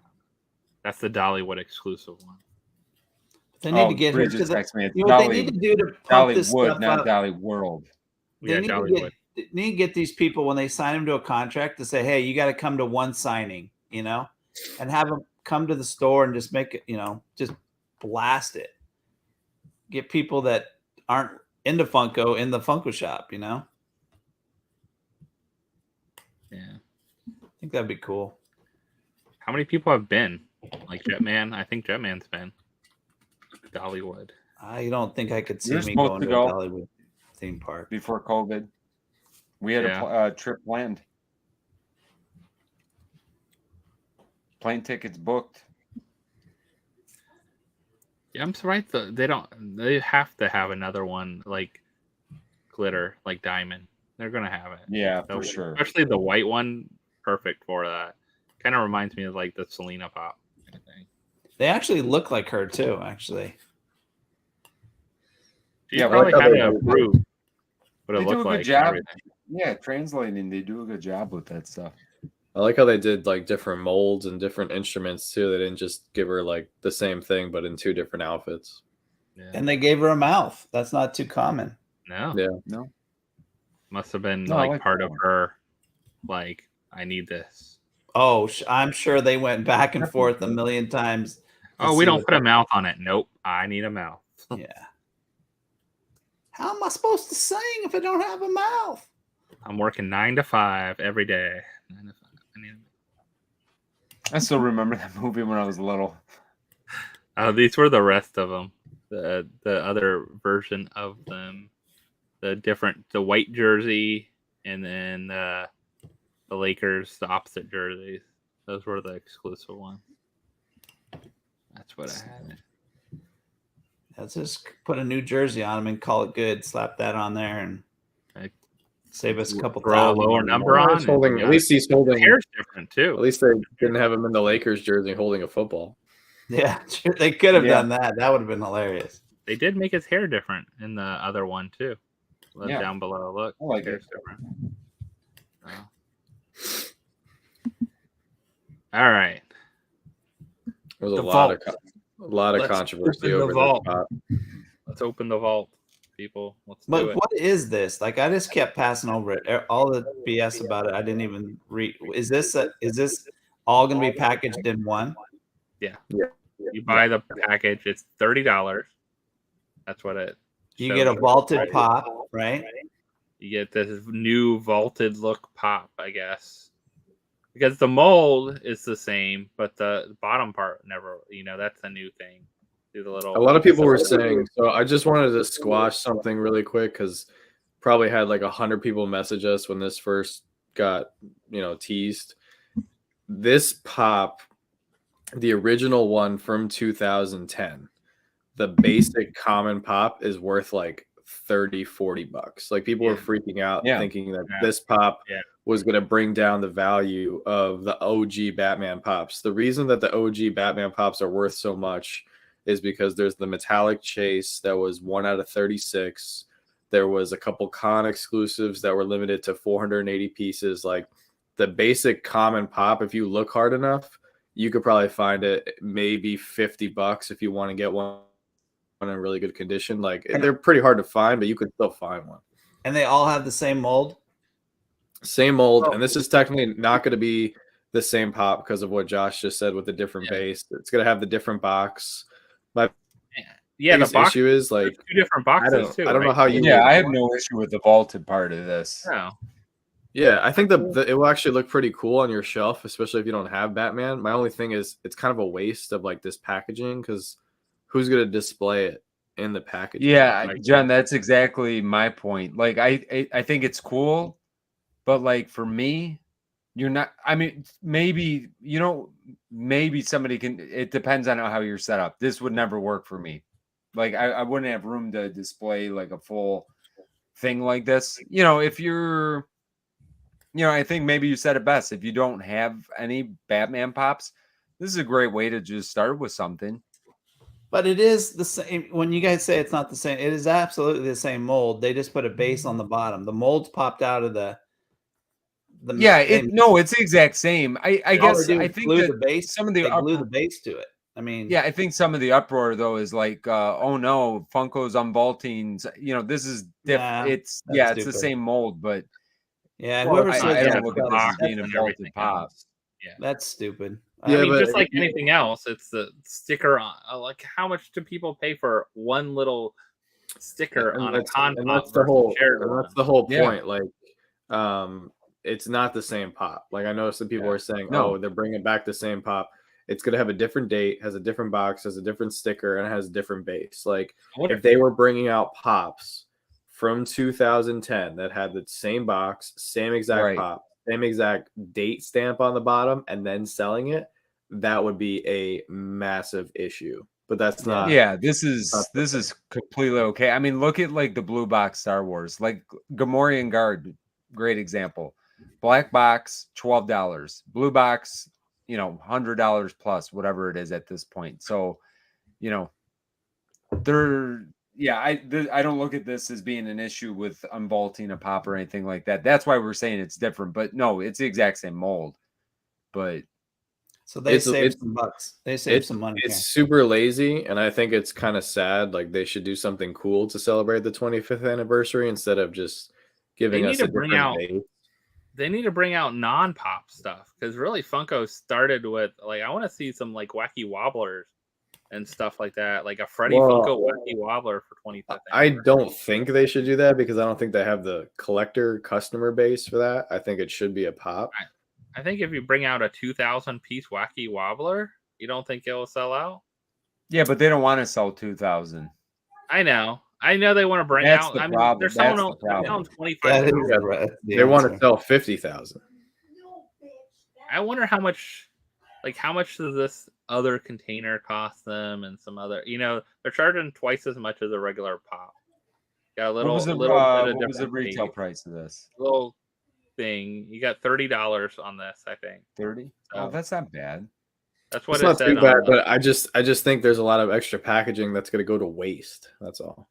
That's the Dollywood exclusive one. They need to get her to the. You know what they need to do to pump this stuff not up? Dolly World. They need to get these people when they sign them to a contract to say, "Hey, you got to come to one signing," you know, and have them come to the store and just make it, you know, just blast it. Get people that aren't into Funko in the Funko shop, you know. Yeah, I think that'd be cool. How many people have been? Like Jetman? I think Jetman's been. Dollywood. I don't think I could see me going to a Dollywood theme park before COVID. We had a trip planned. Plane tickets booked. Yeah, I'm surprised they have to have another one like glitter, like diamond. They're gonna have it. Yeah, for sure. Especially the white one, perfect for that. Kind of reminds me of like the Selena pop kind of thing. They actually look like her too, actually. She probably had to approve what it They do looked a good like. job. Yeah, translating. They do a good job with that stuff. I like how they did like different molds and different instruments too. They didn't just give her like the same thing, but in 2 different outfits. Yeah. And they gave her a mouth. That's not too common. No. Yeah. No. Must have been No, like part of her. Like, I need this. Oh, I'm sure they went back and forth a million times. Oh, we don't put a mouth on it. Nope. I need a mouth. Yeah. How am I supposed to sing if I don't have a mouth? I'm working 9 to 5 every day. 9 to 5. I still remember that movie when I was little. These were the rest of them. The other version of them. The white jersey, and then the Lakers, the opposite jerseys. Those were the exclusive ones. That's what I had. Let's just put a new jersey on them and call it good. Slap that on there and save us a couple throw a lower number on. At least he's holding. Hair's different too. At least they didn't have him in the Lakers jersey holding a football. Yeah, they could have done that. That would have been hilarious. They did make his hair different in the other one too. Yeah. Down below, look. I like hair's different. All right. There was The a lot of Let's controversy open over the vault. this pop. Let's open the vault, people. Let's do But it. what is this? Like, I just kept passing over it. All the BS about it, I didn't even read. Is this all going to be packaged in one? Yeah. Yeah. You buy the package, it's $30. That's what it. You shows get a you. vaulted pop, right? You get this new vaulted look pop, I guess. Because the mold is the same, but the bottom part never, that's a new thing. Do the little. A lot of people were saying, so I just wanted to squash something really quick because probably had like 100 people message us when this first got, teased. This pop, the original one from 2010, the basic common pop is worth like $30-$40. Like people were freaking out thinking that this pop was going to bring down the value of the OG Batman pops. The reason that the OG Batman pops are worth so much is because there's the metallic chase that was 1 out of 36. There was a couple con exclusives that were limited to 480 pieces. Like the basic common pop, if you look hard enough, you could probably find it maybe $50 if you want to get one in really good condition. Like they're pretty hard to find, but you could still find one. And they all have the same mold? Same mold. And this is technically not going to be the same pop because of what Josh just said with the different base. It's going to have the different box. My the box issue is like 2 different boxes too. I don't know how you. Yeah, I have no issue with the vaulted part of this. No. Yeah, I think it will actually look pretty cool on your shelf, especially if you don't have Batman. My only thing is it's kind of a waste of like this packaging because who's going to display it in the package? Yeah, like, John, that's exactly my point. Like I think it's cool, but like for me, you're not. I mean, maybe maybe somebody can. It depends on how you're set up. This would never work for me. Like I wouldn't have room to display like a full thing like this. If you're. I think maybe you said it best. If you don't have any Batman pops, this is a great way to just start with something. But it is the same. When you guys say it's not the same, it is absolutely the same mold. They just put a base on the bottom. The mold's popped out of the it's the exact same. I guess I think glue that the base. Some of the glue the base to it. I mean, I think some of the uproar though is like, oh no, Funko's unvaulting. This is different. It's stupid. the same mold, but. Yeah, whoever says I that don't look at this being a vaulted pop. Yeah, that's stupid. I mean, just like anything else, it's the sticker on. Like, how much do people pay for one little sticker on a con pop? And that's the whole point. Like, it's not the same pop. Like, I know some people are saying, "Oh, they're bringing back the same pop." It's gonna have a different date, has a different box, has a different sticker, and it has a different base. Like, if they were bringing out pops from 2010 that had the same box, same exact pop, same exact date stamp on the bottom, and then selling it, that would be a massive issue. But that's not. Yeah, this is completely okay. I mean, look at like the blue box Star Wars, like Gamorrean Guard, great example. Black box, $12. Blue box, $100 plus, whatever it is at this point. So, I don't look at this as being an issue with unbolting a pop or anything like that. That's why we're saying it's different. But no, it's the exact same mold. But so they saved some bucks. They saved some money. It's super lazy, and I think it's kind of sad. Like they should do something cool to celebrate the 25th anniversary instead of just giving us a different date. They need to bring out non-pop stuff because really Funko started with like I want to see some like wacky wobblers and stuff like that, like a Freddy Funko wacky wobbler for 25th. I don't think they should do that because I don't think they have the collector customer base for that. I think it should be a pop. I think if you bring out a 2,000 piece wacky wobbler, you don't think it will sell out? Yeah, but they don't want to sell 2,000. I know they want to bring out. I mean, they're selling 25,000. They want to sell 50,000. I wonder how much does this other container cost them, and some other. They're charging twice as much as a regular pop. Got a little. What was the retail price of this? Little thing. You got $30 on this, I think. 30? Oh, that's not bad. That's what it's not too bad, but I just think there's a lot of extra packaging that's going to go to waste. That's all.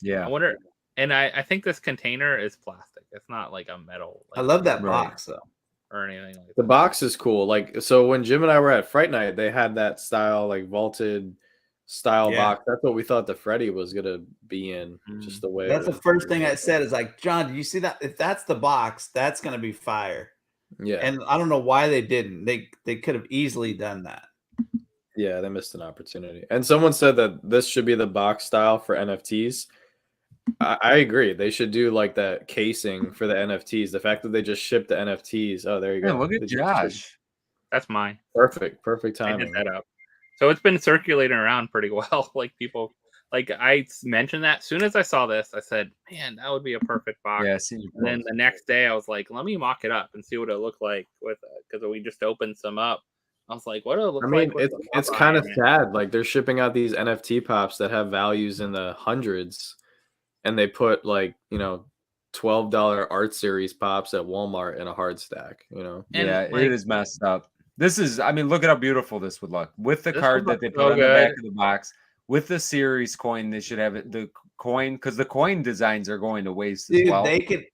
Yeah. I wonder, and I think this container is plastic. It's not like a metal. I love that box though, or anything like that. The box is cool. Like so, when Jim and I were at Fright Night, they had that style, like vaulted style box. That's what we thought the Freddy was gonna be in. Just the way. That's the first thing I said is like, John, do you see that? If that's the box, that's gonna be fire. Yeah. And I don't know why they didn't. They could have easily done that. Yeah, they missed an opportunity. And someone said that this should be the box style for NFTs. I agree. They should do like that casing for the NFTs. The fact that they just shipped the NFTs. Oh, there you go. Look at Josh. That's mine. Perfect timing. I did that up. So it's been circulating around pretty well. Like people, like I mentioned that as soon as I saw this, I said, "Man, that would be a perfect box." Yeah. And then the next day, I was like, "Let me mock it up and see what it looked like with it," because we just opened some up. I was like, "What do it look like?" It's kind of sad. Like they're shipping out these NFT pops that have values in the hundreds. And they put like, $12 art series pops at Walmart in a hard stack, And yeah, it is messed up. This is, I mean, look at how beautiful this would look with the card that they put on the back of the box with the series coin. They should have it, the coin, because the coin designs are going to waste as well. They could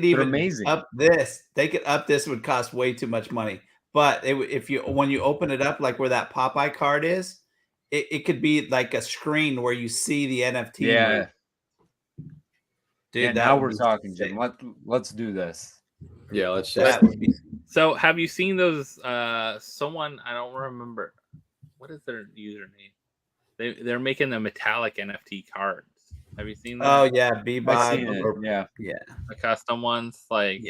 even up this. They could up this. Would cost way too much money. But when you open it up, like where that Popeye card is, it could be like a screen where you see the NFT. Yeah. Dude, now we're talking, Jim. Let's do this. Yeah, let's just. So, have you seen those? Someone, I don't remember, what is their username? They're making the metallic NFT cards. Have you seen that? Oh yeah, Bebop. Yeah, the custom ones, like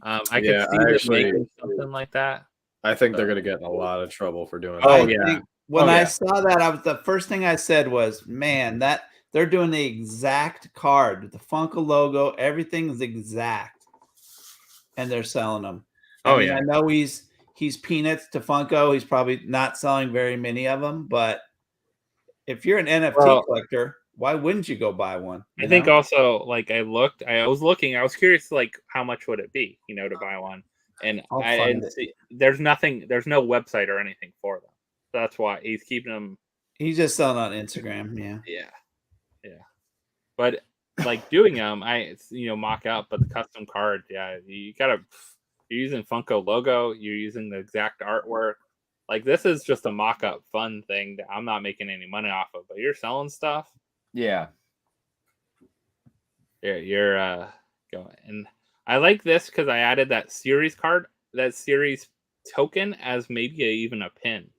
I could see them making something like that. I think they're gonna get in a lot of trouble for doing that. Oh yeah. When I saw that, the first thing I said was, "Man, that." They're doing the exact card, the Funko logo, everything's exact, and they're selling them. I know he's peanuts to Funko. He's probably not selling very many of them, but if you're an NFT collector, why wouldn't you go buy one? I think also, like I was curious, like how much would it be, to buy one, and I didn't see. There's no website or anything for them. So that's why he's keeping them. He's just selling on Instagram. Yeah. But like doing them, mock up, but the custom card, you're using Funko logo, you're using the exact artwork. Like this is just a mock up fun thing that I'm not making any money off of, but you're selling stuff. Yeah. You're going. And I like this because I added that series card, that series token as maybe even a pin.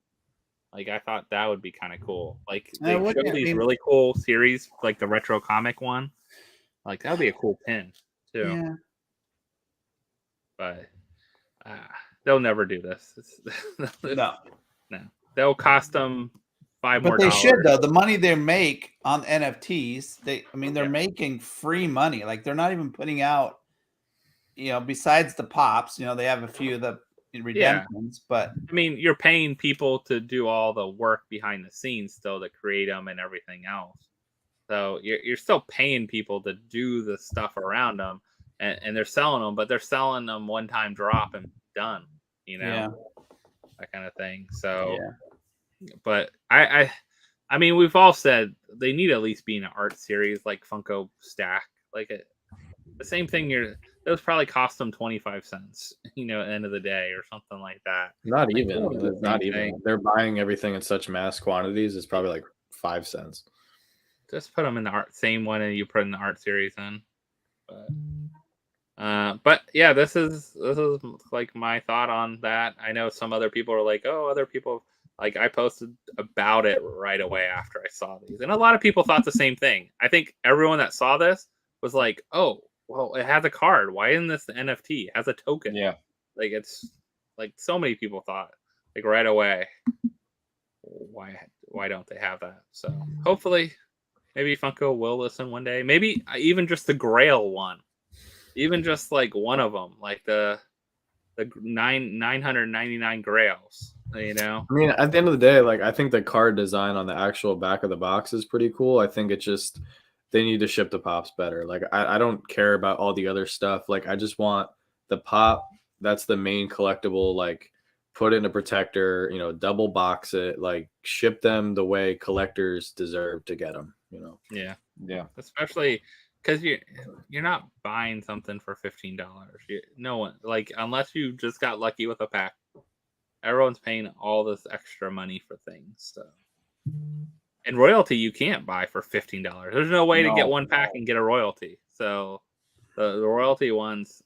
Like I thought that would be kind of cool. Like they show these really cool series, like the retro comic one. Like that would be a cool pin too. Yeah. But they'll never do this. No. They'll cost them $5 more. But they should though. The money they make on NFTs, they're making free money. Like they're not even putting out, besides the pops. They have a few of the redemptions, but I mean, you're paying people to do all the work behind the scenes still to create them and everything else. So you're still paying people to do the stuff around them, and they're selling them, but they're selling them one time drop and done. That kind of thing. So, but I mean, we've all said they need at least be an art series like Funko Stack, like the same thing. Those probably cost them 25 cents, at the end of the day or something like that. Not even. They're buying everything in such mass quantities. It's probably like 5 cents. Just put them in the same one and you put in the art series in. But yeah, this is like my thought on that. I know some other people are like, oh, other people, like I posted about it right away after I saw these, and a lot of people thought the same thing. I think everyone that saw this was like, oh, well, it has a card. Why isn't this the NFT? It has a token. Yeah, like it's like so many people thought like right away. Why don't they have that? So hopefully. Maybe Funko will listen one day. Maybe even just the Grail one, even just like one of them, like the 999 Grails. I mean, at the end of the day, like I think the card design on the actual back of the box is pretty cool. I think it's just they need to ship the pops better. Like I don't care about all the other stuff. Like I just want the pop. That's the main collectible. Like put it in a protector. Double box it. Like ship them the way collectors deserve to get them. Yeah. Especially because you're not buying something for $15. No one, like, unless you just got lucky with a pack, everyone's paying all this extra money for things. So, and royalty you can't buy for $15. There's no way to get one pack and get a royalty. So the royalty ones,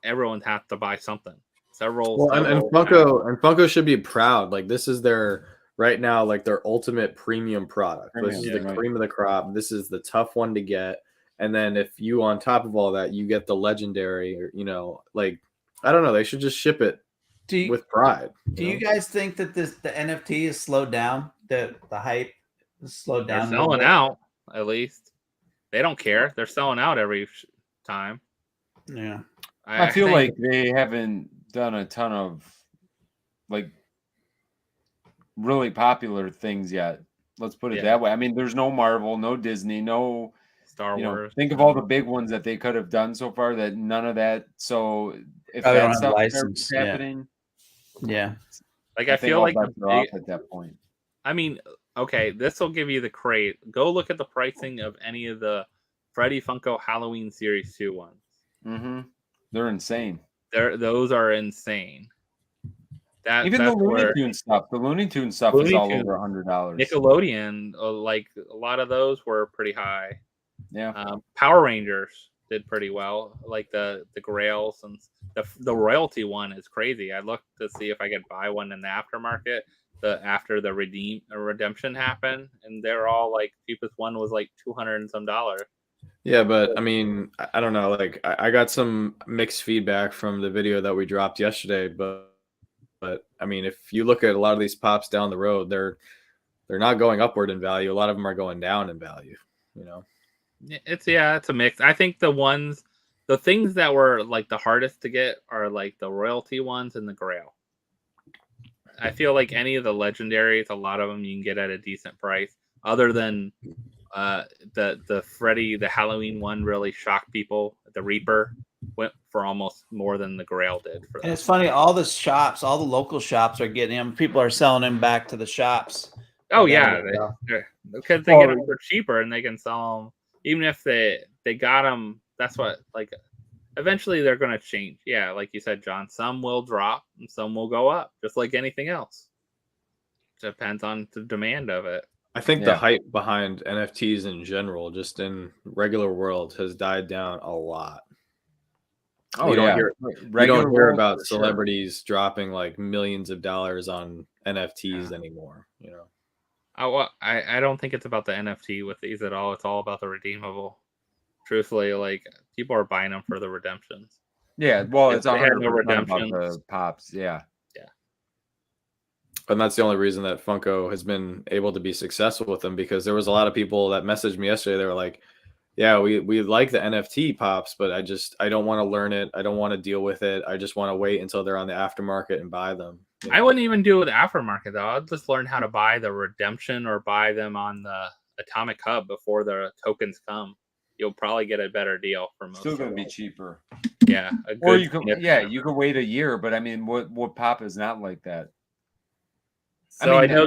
everyone has to buy something. And Funko should be proud. Like this is their. Right now, like their ultimate premium product. This is the cream of the crop. This is the tough one to get. And then if you, on top of all that, you get the legendary, or, like, I don't know. They should just ship it with pride. Do you guys think that the NFT is slowed down? The hype is slowed down? They're selling out, at least. They don't care. They're selling out every time. Yeah. I feel like they haven't done a ton of, like, really popular things yet. Let's put it that way. I mean, there's no Marvel, no Disney, no Star Wars. Think of all the big ones that they could have done so far. That none of that. So if that stuff starts happening, like I feel like they're off at that point. I mean, okay, this will give you the crate. Go look at the pricing of any of the Freddy Funko Halloween Series 2 ones. Mm-hmm. They're insane. Those are insane. Even the Looney Tunes stuff. The Looney Tunes stuff is all over $100. Nickelodeon, like a lot of those were pretty high. Yeah. Power Rangers did pretty well, like the Grails, and the royalty one is crazy. I looked to see if I could buy one in the aftermarket. After the redemption happened, and they're all like cheapest one was like $200 and some. Yeah, but I mean, I don't know. Like I got some mixed feedback from the video that we dropped yesterday, but I mean, if you look at a lot of these pops down the road, they're not going upward in value. A lot of them are going down in value. It's a mix. I think the things that were like the hardest to get are like the royalty ones and the Grail. I feel like any of the legendaries, a lot of them you can get at a decent price. Other than the Freddy, the Halloween one really shocked people. The Reaper went for almost more than the Grail did. And it's funny, all the local shops are getting them. People are selling them back to the shops. Oh yeah, because they get them for cheaper and they can sell them. Even if they got them, that's what, like, eventually they're going to change. Yeah, like you said, John, some will drop and some will go up, just like anything else. Depends on the demand of it. I think the hype behind NFTs in general, just in regular world, has died down a lot. Oh, you don't hear about celebrities dropping like millions of dollars on NFTs anymore. I don't think it's about the NFT with these at all. It's all about the redeemable. Truthfully, like, people are buying them for the redemptions. Yeah, well, it's 100% no about the pops. Yeah. And that's the only reason that Funko has been able to be successful with them, because there was a lot of people that messaged me yesterday. They were like, yeah, we like the NFT pops, but I don't want to learn it. I don't want to deal with it. I just want to wait until they're on the aftermarket and buy them. I wouldn't even do it with aftermarket though. I'd just learn how to buy the redemption or buy them on the Atomic Hub before the tokens come. You'll probably get a better deal for most. Still going to be cheaper. Yeah, or you can you can wait a year, but I mean, what pop is not like that? So I know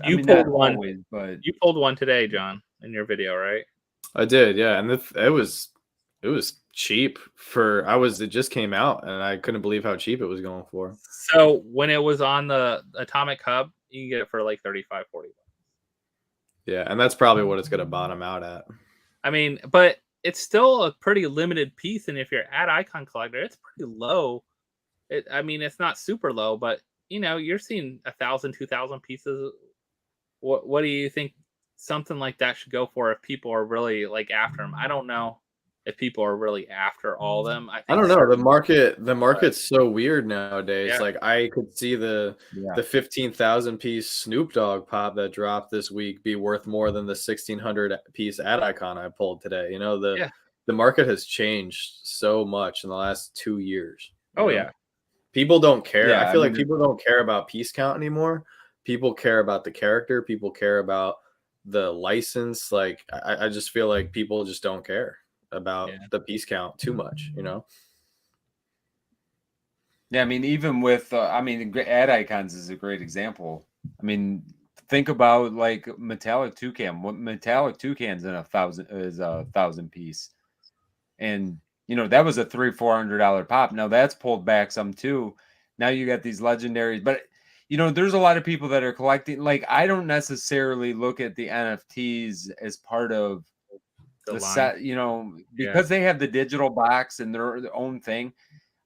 you pulled one, always, but you pulled one today, John, in your video, right? I did, yeah, and it was cheap for it just came out, and I couldn't believe how cheap it was going for. So when it was on the Atomic Hub, you can get it for like $35, $40. Yeah, and that's probably what it's going to bottom out at. I mean, but it's still a pretty limited piece, and if you're at Icon Collector, it's pretty low. I mean, it's not super low, but you know, you're seeing 1,000, 2,000 pieces. What do you think something like that should go for if people are really like after them? I don't know if people are really after all of them. I don't know. The market's so weird nowadays. Yeah. Like I could see the 15,000 piece Snoop Dogg pop that dropped this week be worth more than the 1,600 piece ad icon I pulled today. You know, the market has changed so much in the last 2 years. Oh yeah. People don't care. Yeah, I feel like people don't care about piece count anymore. People care about the character. People care about the license. Like I just feel like people just don't care about the piece count too much, you know? Yeah, I mean, even with ad icons is a great example. I mean, think about like metallic toucan. What metallic toucan's in 1,000 piece, and you know that was a $300-400 pop. Now that's pulled back some too. Now you got these legendaries, but you know there's a lot of people that are collecting. Like I don't necessarily look at the NFTs as part of the set, you know, because they have the digital box and their own thing.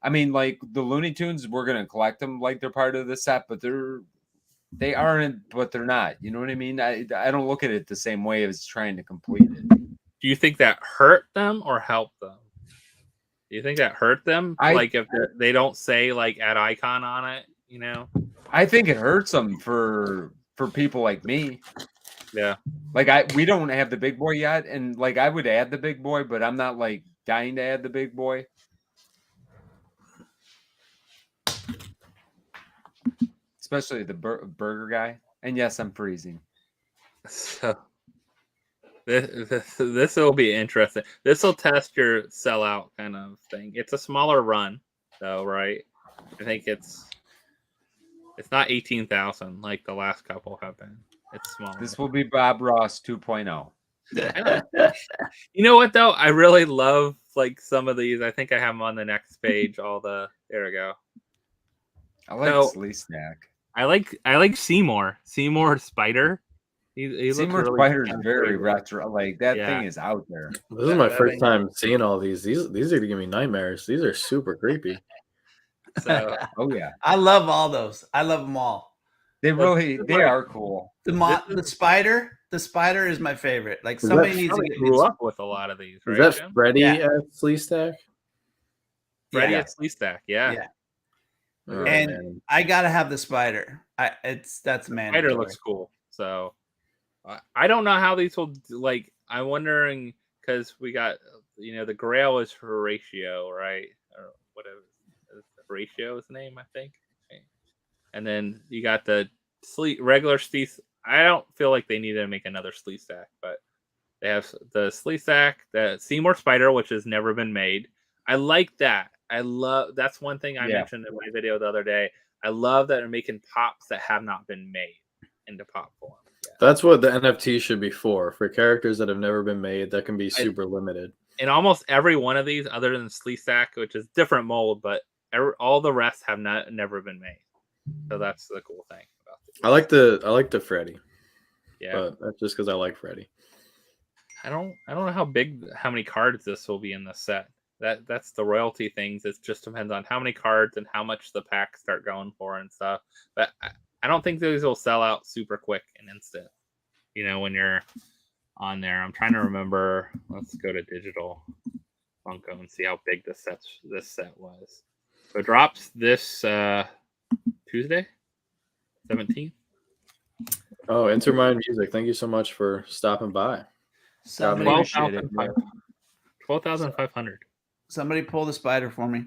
I mean, like the Looney Tunes, we're gonna collect them like they're part of the set, but they aren't, but they're not. You know what I mean? I don't look at it the same way as trying to complete it. Do you think that hurt them or helped them? Do you think that hurt them? Like if they don't say like ad icon on it, you know? I think it hurts them for people like me. Yeah. Like we don't have the big boy yet, and like I would add the big boy, but I'm not like dying to add the big boy. Especially the burger guy. And yes, I'm freezing. So this will be interesting. This will test your sellout kind of thing. It's a smaller run, though, right? I think it's not 18,000 like the last couple have been. It's smaller. This will be Bob Ross 2.0. You know what though? I really love like some of these. I think I have them on the next page. There we go. I like Slee Stack. I like Seymour Spider. He Seymour really Spider is very retro. Like that thing is out there. This is my first time seeing all these. These are gonna give me nightmares. These are super creepy. So, oh yeah, I love all those. I love them all. They are cool. The spider is my favorite. Like is somebody needs to grew up with a lot of these. Right, is that Freddy at Slee Stack? Freddy at Slee Stack, yeah. Oh, and man. I gotta have the spider. That's man. Spider looks cool. So I don't know how these will like. I'm wondering because we got the Grail is Horatio, right? Or whatever. Horatio's name, I think. And then you got the regular Slee. I don't feel like they need to make another Slee Stack, but they have the Slee Stack, the Seymour Spider, which has never been made. I like that. That's one thing I mentioned in my video the other day. I love that they're making pops that have not been made into pop form. Yeah. That's what the NFT should be for characters that have never been made that can be super limited. In almost every one of these, other than Slee Stack, which is different mold, but all the rest have never been made. So that's the cool thing about this. I like the Freddy. Yeah, but that's just because I like Freddy. I don't know how many cards this will be in the set. That's the royalty things. It just depends on how many cards and how much the packs start going for and stuff. But I don't think these will sell out super quick and instant. When you're on there. I'm trying to remember. Let's go to digital Funko and see how big this set was. So it drops this Tuesday, 17th. Oh, Enter My Music. Thank you so much for stopping by. Somebody, 12,500. Somebody pull the spider for me.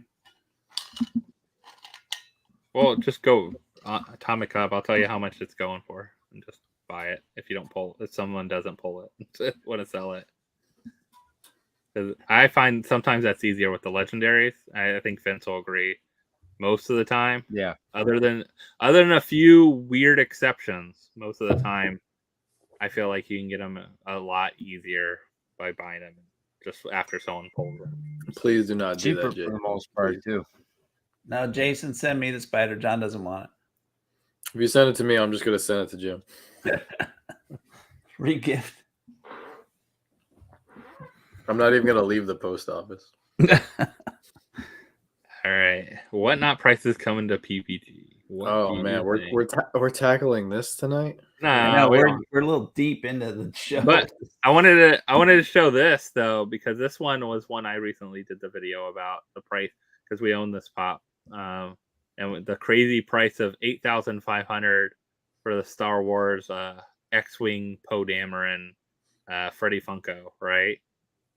Well, just go Atomic Hub. I'll tell you how much it's going for, and just buy it if you don't pull. If someone doesn't pull it, want to sell it. Because I find sometimes that's easier with the legendaries. I think Vince will agree. Most of the time, yeah. Other than a few weird exceptions, most of the time, I feel like you can get them a lot easier by buying them just after someone pulls them. Please do not do Cheaper that, Jay. for the most part too. Now, Jason, send me the spider. John doesn't want If you send it to me, I'm just gonna send it to Jim. Regift. I'm not even gonna leave the post office. All right, whatnot prices coming to PPG? Oh man, we're tackling this tonight. No, we're a little deep into the show. But I wanted to show this though, because this one was one I recently did the video about the price, because we own this pop, and the crazy price of $8,500 for the Star Wars X-wing Poe Dameron Freddy Funko, right?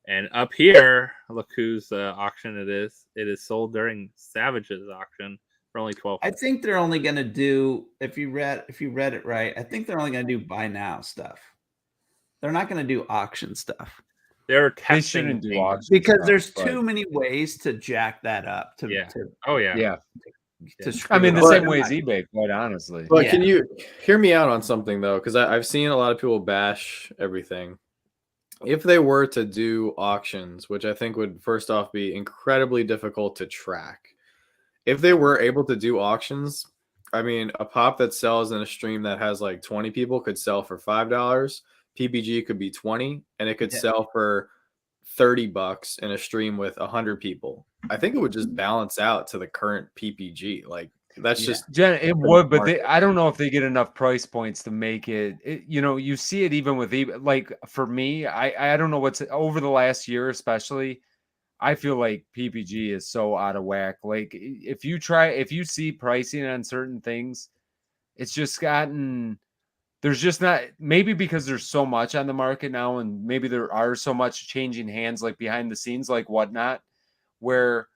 And up here, look whose auction it is. It is sold during Savage's auction for only $12. I think they're only going to do, if you read it right, I think they're only going to do buy now stuff. They're not going to do auction stuff. They shouldn't do auction because stuff, there's too many ways to jack that up. I mean, the up. same way as eBay, quite honestly. But can you hear me out on something though? Because I've seen a lot of people bash everything. If they were to do auctions, which I think would first off be incredibly difficult to track, if they were able to do auctions, I mean, a pop that sells in a stream that has like 20 people could sell for $5. PPG could be 20, and it could sell for $30 in a stream with 100 people. I think it would just balance out to the current PPG. Like that's just it would, but I don't know if they get enough price points to make it. You know, you see it even with eBay. Like for me, I don't know what's over the last year, especially. I feel like PPG is so out of whack. Like if you see pricing on certain things, it's just gotten. There's just not, maybe because there's so much on the market now, and maybe there are so much changing hands like behind the scenes, like whatnot, where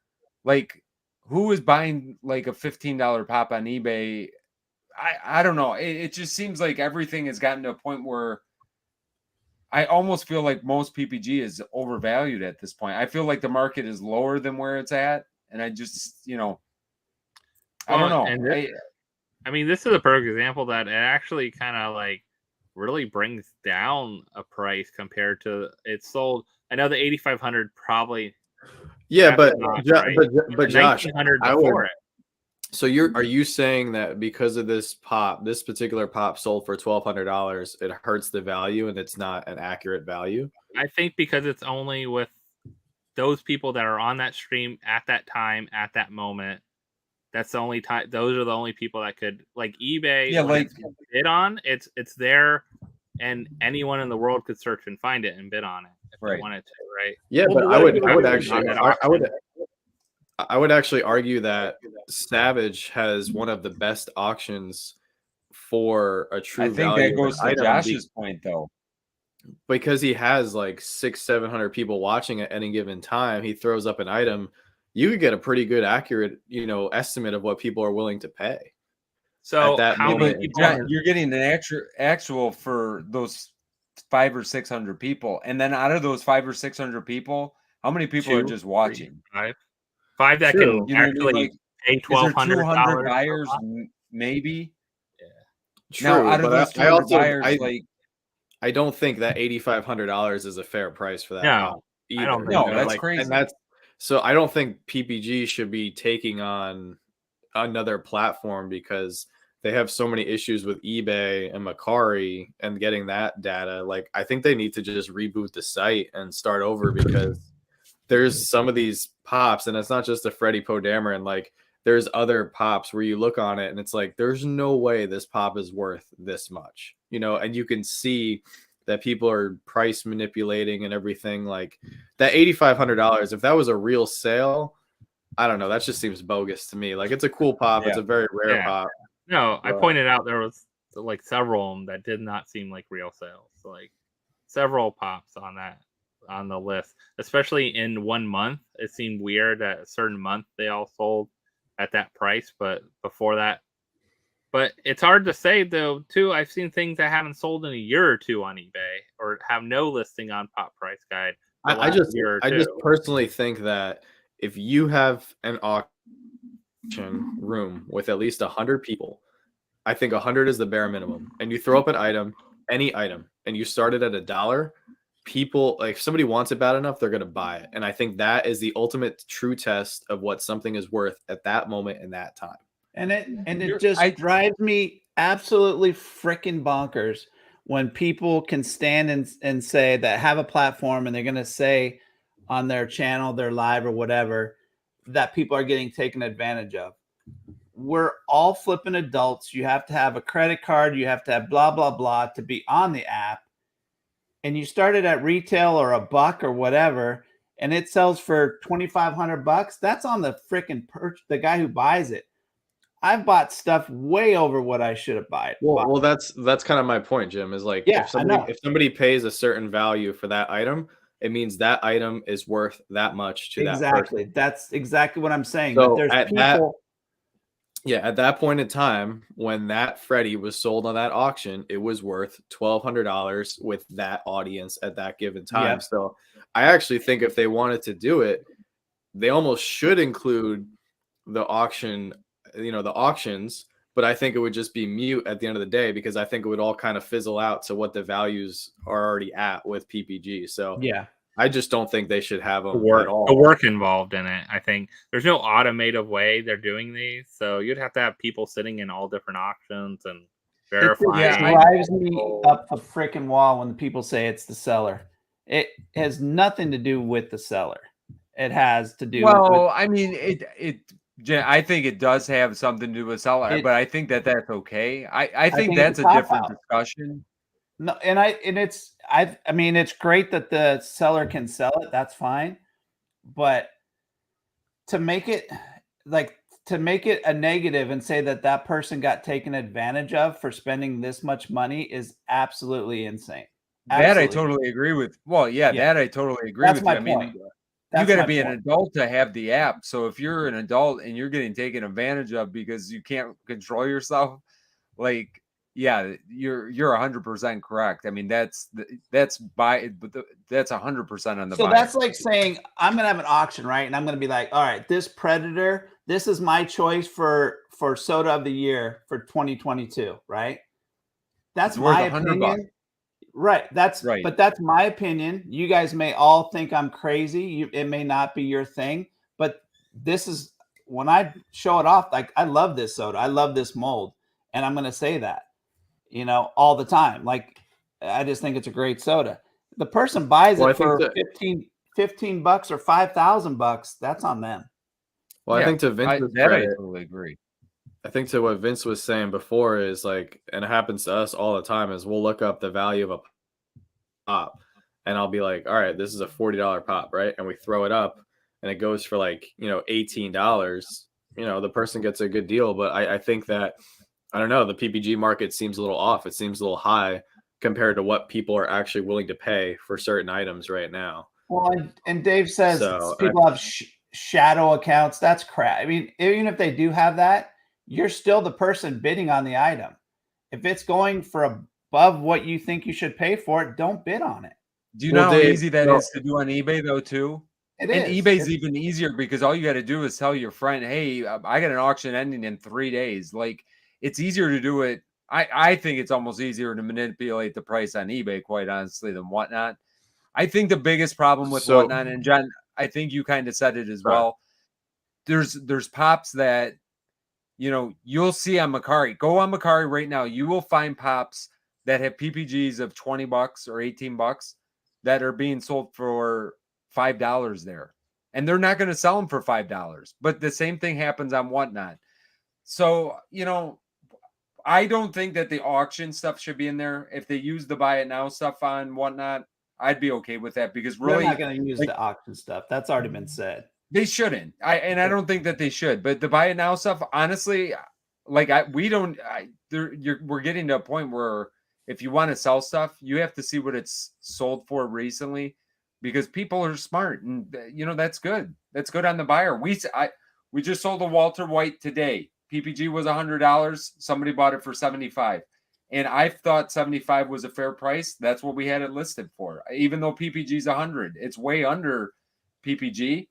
like who is buying like a $15 pop on eBay? I don't know. It just seems like everything has gotten to a point where I almost feel like most PPG is overvalued at this point. I feel like the market is lower than where it's at. And I just, I don't know. I mean, this is a perfect example that it actually kind of like really brings down a price compared to it's sold. I know the 8,500 probably. Yeah, but Josh, I would. So are you saying that because of this particular pop sold for $1,200, it hurts the value and it's not an accurate value? I think because it's only with those people that are on that stream at that time, at that moment. That's the only time. Those are the only people that could, like eBay. Yeah, like bid on it's there, and anyone in the world could search and find it and bid on it if they wanted to, right? Yeah, but I would actually argue that Savage has one of the best auctions for a true. I think that goes to Josh's point though, because he has like 600-700 people watching at any given time. He throws up an item. You could get a pretty good, accurate, estimate of what people are willing to pay. So at that moment, you're getting an actual for those 500 or 600 people, and then out of those 500 or 600 people, how many people are just watching? Five that can actually pay $1,200 buyers, maybe. Yeah, true. Now, out of those 200 buyers, I don't think that $8,500 is a fair price for that. No, either. I don't think no, that's crazy. And so I don't think PPG should be taking on another platform because they have so many issues with eBay and Macari and getting that data. Like, I think they need to just reboot the site and start over because there's some of these pops, and it's not just a Freddy Poe Dameron. Like, there's other pops where you look on it and it's like, there's no way this pop is worth this much, and you can see that people are price manipulating and everything. Like that $8,500, if that was a real sale, I don't know. That just seems bogus to me. Like it's a cool pop. Yeah. It's a very rare pop. No, I pointed out there was like several of them that did not seem like real sales. Like several pops on the list, especially in 1 month. It seemed weird that a certain month they all sold at that price, but before that. But it's hard to say though, too. I've seen things that haven't sold in a year or two on eBay or have no listing on Pop Price Guide. I just personally think that if you have an auction room with at least 100 people, I think 100 is the bare minimum, and you throw up an item, any item, and you start it at $1, people, like, if somebody wants it bad enough, they're going to buy it. And I think that is the ultimate true test of what something is worth at that moment in that time. And it just drives me absolutely freaking bonkers when people can stand and say that have a platform and they're going to say on their channel, their live or whatever, that people are getting taken advantage of. We're all flipping adults. You have to have a credit card. You have to have blah, blah, blah to be on the app. And you started at retail or $1 or whatever, and it sells for $2,500. That's on the freaking the guy who buys it. I've bought stuff way over what I should have bought. Well, that's kind of my point, Jim, is like, if somebody pays a certain value for that item, it means that item is worth that much to that person. Exactly. That's exactly what I'm saying. So there's at that point in time, when that Freddy was sold on that auction, it was worth $1,200 with that audience at that given time. Yep. So I actually think if they wanted to do it, they almost should include the auction, the auctions, but I think it would just be mute at the end of the day, because I think it would all kind of fizzle out to what the values are already at with PPG. So yeah, I just don't think they should have them at all. The work involved in it. I think there's no automated way they're doing these, so you'd have to have people sitting in all different auctions and verifying. It drives me up the freaking wall when the people say it's the seller. It has nothing to do with the seller. It has to do. I mean, I think it does have something to do with seller, but I think that's okay. I think that's a different discussion. No, I mean, it's great that the seller can sell it. That's fine. But to make it a negative and say that person got taken advantage of for spending this much money is absolutely insane. That I totally agree with. Well, yeah. That I totally agree with. I mean, you got to be an adult to have the app. So if you're an adult and you're getting taken advantage of because you can't control yourself, like, yeah, you're 100% correct. I mean, that's 100% on the. So that's like saying I'm gonna have an auction, right? And I'm gonna be like, all right, this Predator, this is my choice for soda of the year for 2022, right? That's my opinion. Right. That's right. But that's my opinion. You guys may all think I'm crazy. It may not be your thing, but this is when I show it off. Like, I love this soda. I love this mold. And I'm going to say that, all the time. Like, I just think it's a great soda. The person buys it for $15 or $5,000. That's on them. Well, yeah, I think to Vince's credit, I totally agree. I think to what Vince was saying before is like, and it happens to us all the time, is we'll look up the value of a pop and I'll be like, all right, this is a $40 pop, right? And we throw it up and it goes for like, $18. The person gets a good deal. But I think that, I don't know, the PPG market seems a little off. It seems a little high compared to what people are actually willing to pay for certain items right now. Well, and Dave says people have shadow accounts. That's crap. I mean, even if they do have that, you're still the person bidding on the item. If it's going for above what you think you should pay for it, don't bid on it. Do you know how easy that is to do on eBay, though, too? eBay's even easier because all you got to do is tell your friend, hey, I got an auction ending in 3 days. Like, it's easier to do it. I think it's almost easier to manipulate the price on eBay, quite honestly, than Whatnot. I think the biggest problem with Whatnot, and John, I think you kind of said it as well. There's pops that, you'll see on Mercari. Go on Mercari right now. You will find pops that have PPGs of $20 or $18 that are being sold for $5 there. And they're not going to sell them for $5. But the same thing happens on Whatnot. So, I don't think that the auction stuff should be in there. If they use the buy it now stuff on Whatnot, I'd be okay with that, because really, they're not going to use the auction stuff. That's already been said. They shouldn't. I don't think that they should. But the buy it now stuff, honestly, we're getting to a point where if you want to sell stuff, you have to see what it's sold for recently, because people are smart, and that's good. That's good on the buyer. We just sold a Walter White today. PPG was $100. Somebody bought it for $75. And I thought 75 was a fair price. That's what we had it listed for. Even though PPG is 100, it's way under PPG,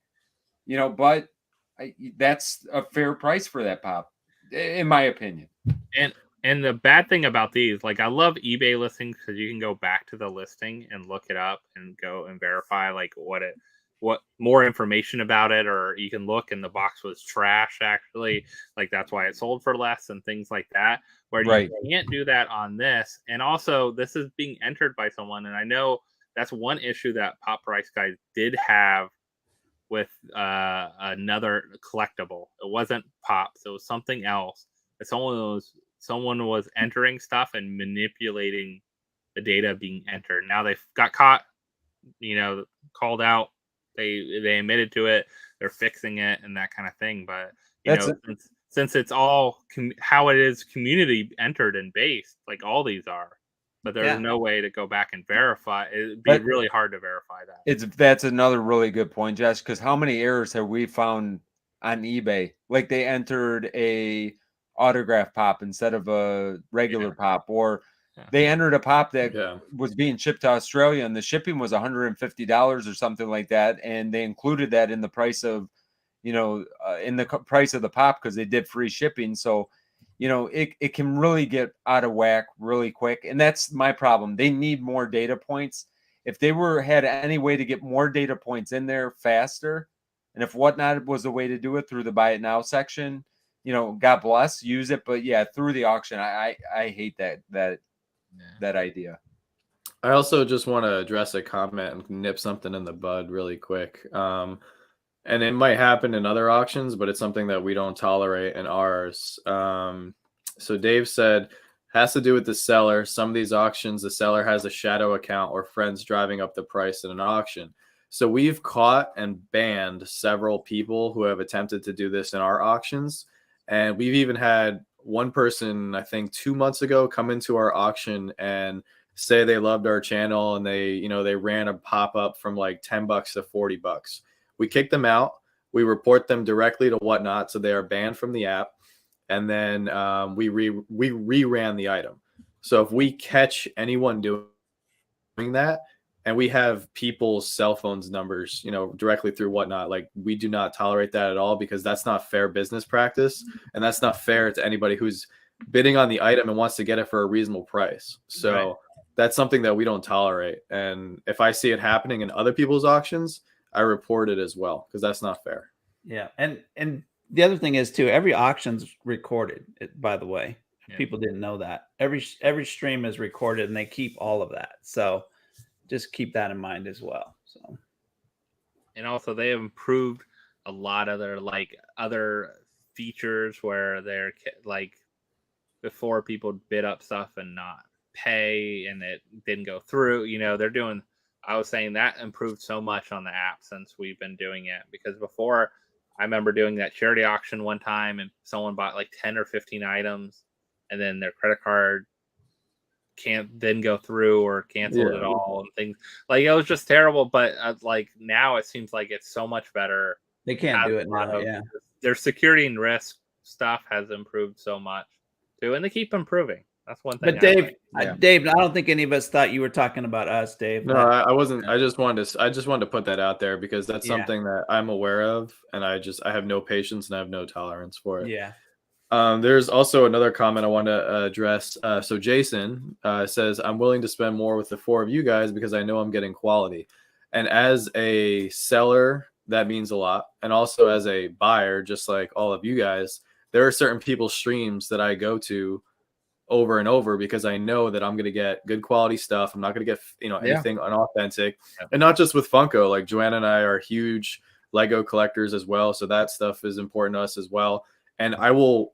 but that's a fair price for that pop, in my opinion. And the bad thing about these, like, I love eBay listings because you can go back to the listing and look it up and go and verify like what more information about it, or you can look and the box was trash actually, like that's why it sold for less and things like that, where you can't do that on this. And also this is being entered by someone, and I know that's one issue that Pop Price Guys did have with another collectible. It wasn't Pops, it was something else. Someone was entering stuff and manipulating the data being entered. Now they've got caught, called out. They admitted to it. They're fixing it and that kind of thing. But since it's all how it is community entered and based, like all these are, but there's no way to go back and verify. It'd be really hard to verify that. That's another really good point, Josh. Because how many errors have we found on eBay? Like they entered a autograph pop instead of a regular pop, or they entered a pop that was being shipped to Australia and the shipping was $150 or something like that, and they included that in the price of in the price of the pop because they did free shipping. So it can really get out of whack really quick, and that's my problem. They need more data points. If they had any way to get more data points in there faster, and if Whatnot was the way to do it through the buy it now section, God bless, use it. But through the auction, I hate that idea. I also just want to address a comment and nip something in the bud really quick. And it might happen in other auctions, but it's something that we don't tolerate in ours. So Dave said, has to do with the seller. Some of these auctions, the seller has a shadow account or friends driving up the price in an auction. So we've caught and banned several people who have attempted to do this in our auctions. And we've even had one person, I think 2 months ago, come into our auction and say they loved our channel, and they ran a pop-up from like $10 to $40. We kick them out. We report them directly to Whatnot, so they are banned from the app. And then we re-ran the item. So if we catch anyone doing that, and we have people's cell phones numbers, directly through Whatnot, like we do not tolerate that at all, because that's not fair business practice, and that's not fair to anybody who's bidding on the item and wants to get it for a reasonable price. So that's something that we don't tolerate. And if I see it happening in other people's auctions, I report it as well, because that's not fair. Yeah, and the other thing is too, every auction's recorded. By the way, people didn't know that every stream is recorded, and they keep all of that. So just keep that in mind as well. So, and also they have improved a lot of their other features where they're like, before people bid up stuff and not pay and it didn't go through. They're doing. I was saying that improved so much on the app since we've been doing it, because before I remember doing that charity auction one time and someone bought like 10 or 15 items, and then their credit card didn't go through or canceled it all, and things like it was just terrible. But now it seems like it's so much better. They can't do it now. Their security and risk stuff has improved so much too, and they keep improving. That's one thing. But Dave, Dave, I don't think any of us thought you were talking about us, Dave. No, I wasn't. I just wanted to put that out there, because that's something that I'm aware of, and I have no patience and I have no tolerance for it. Yeah. There's also another comment I want to address. So Jason says, I'm willing to spend more with the four of you guys because I know I'm getting quality. And as a seller, that means a lot. And also as a buyer, just like all of you guys, there are certain people's streams that I go to over and over because I know that I'm going to get good quality stuff. I'm not going to get, anything unauthentic. And not just with Funko, like Joanna and I are huge Lego collectors as well. So that stuff is important to us as well. And I will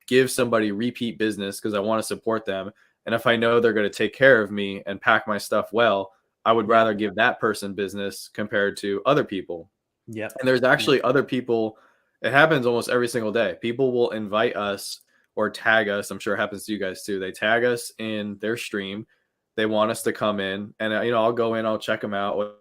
give somebody repeat business because I want to support them. And if I know they're going to take care of me and pack my stuff well, I would rather give that person business compared to other people. Yeah. And there's actually other people. It happens almost every single day. People will invite us or tag us. I'm sure it happens to you guys too. They tag us in their stream. They want us to come in, and I'll go in, I'll check them out,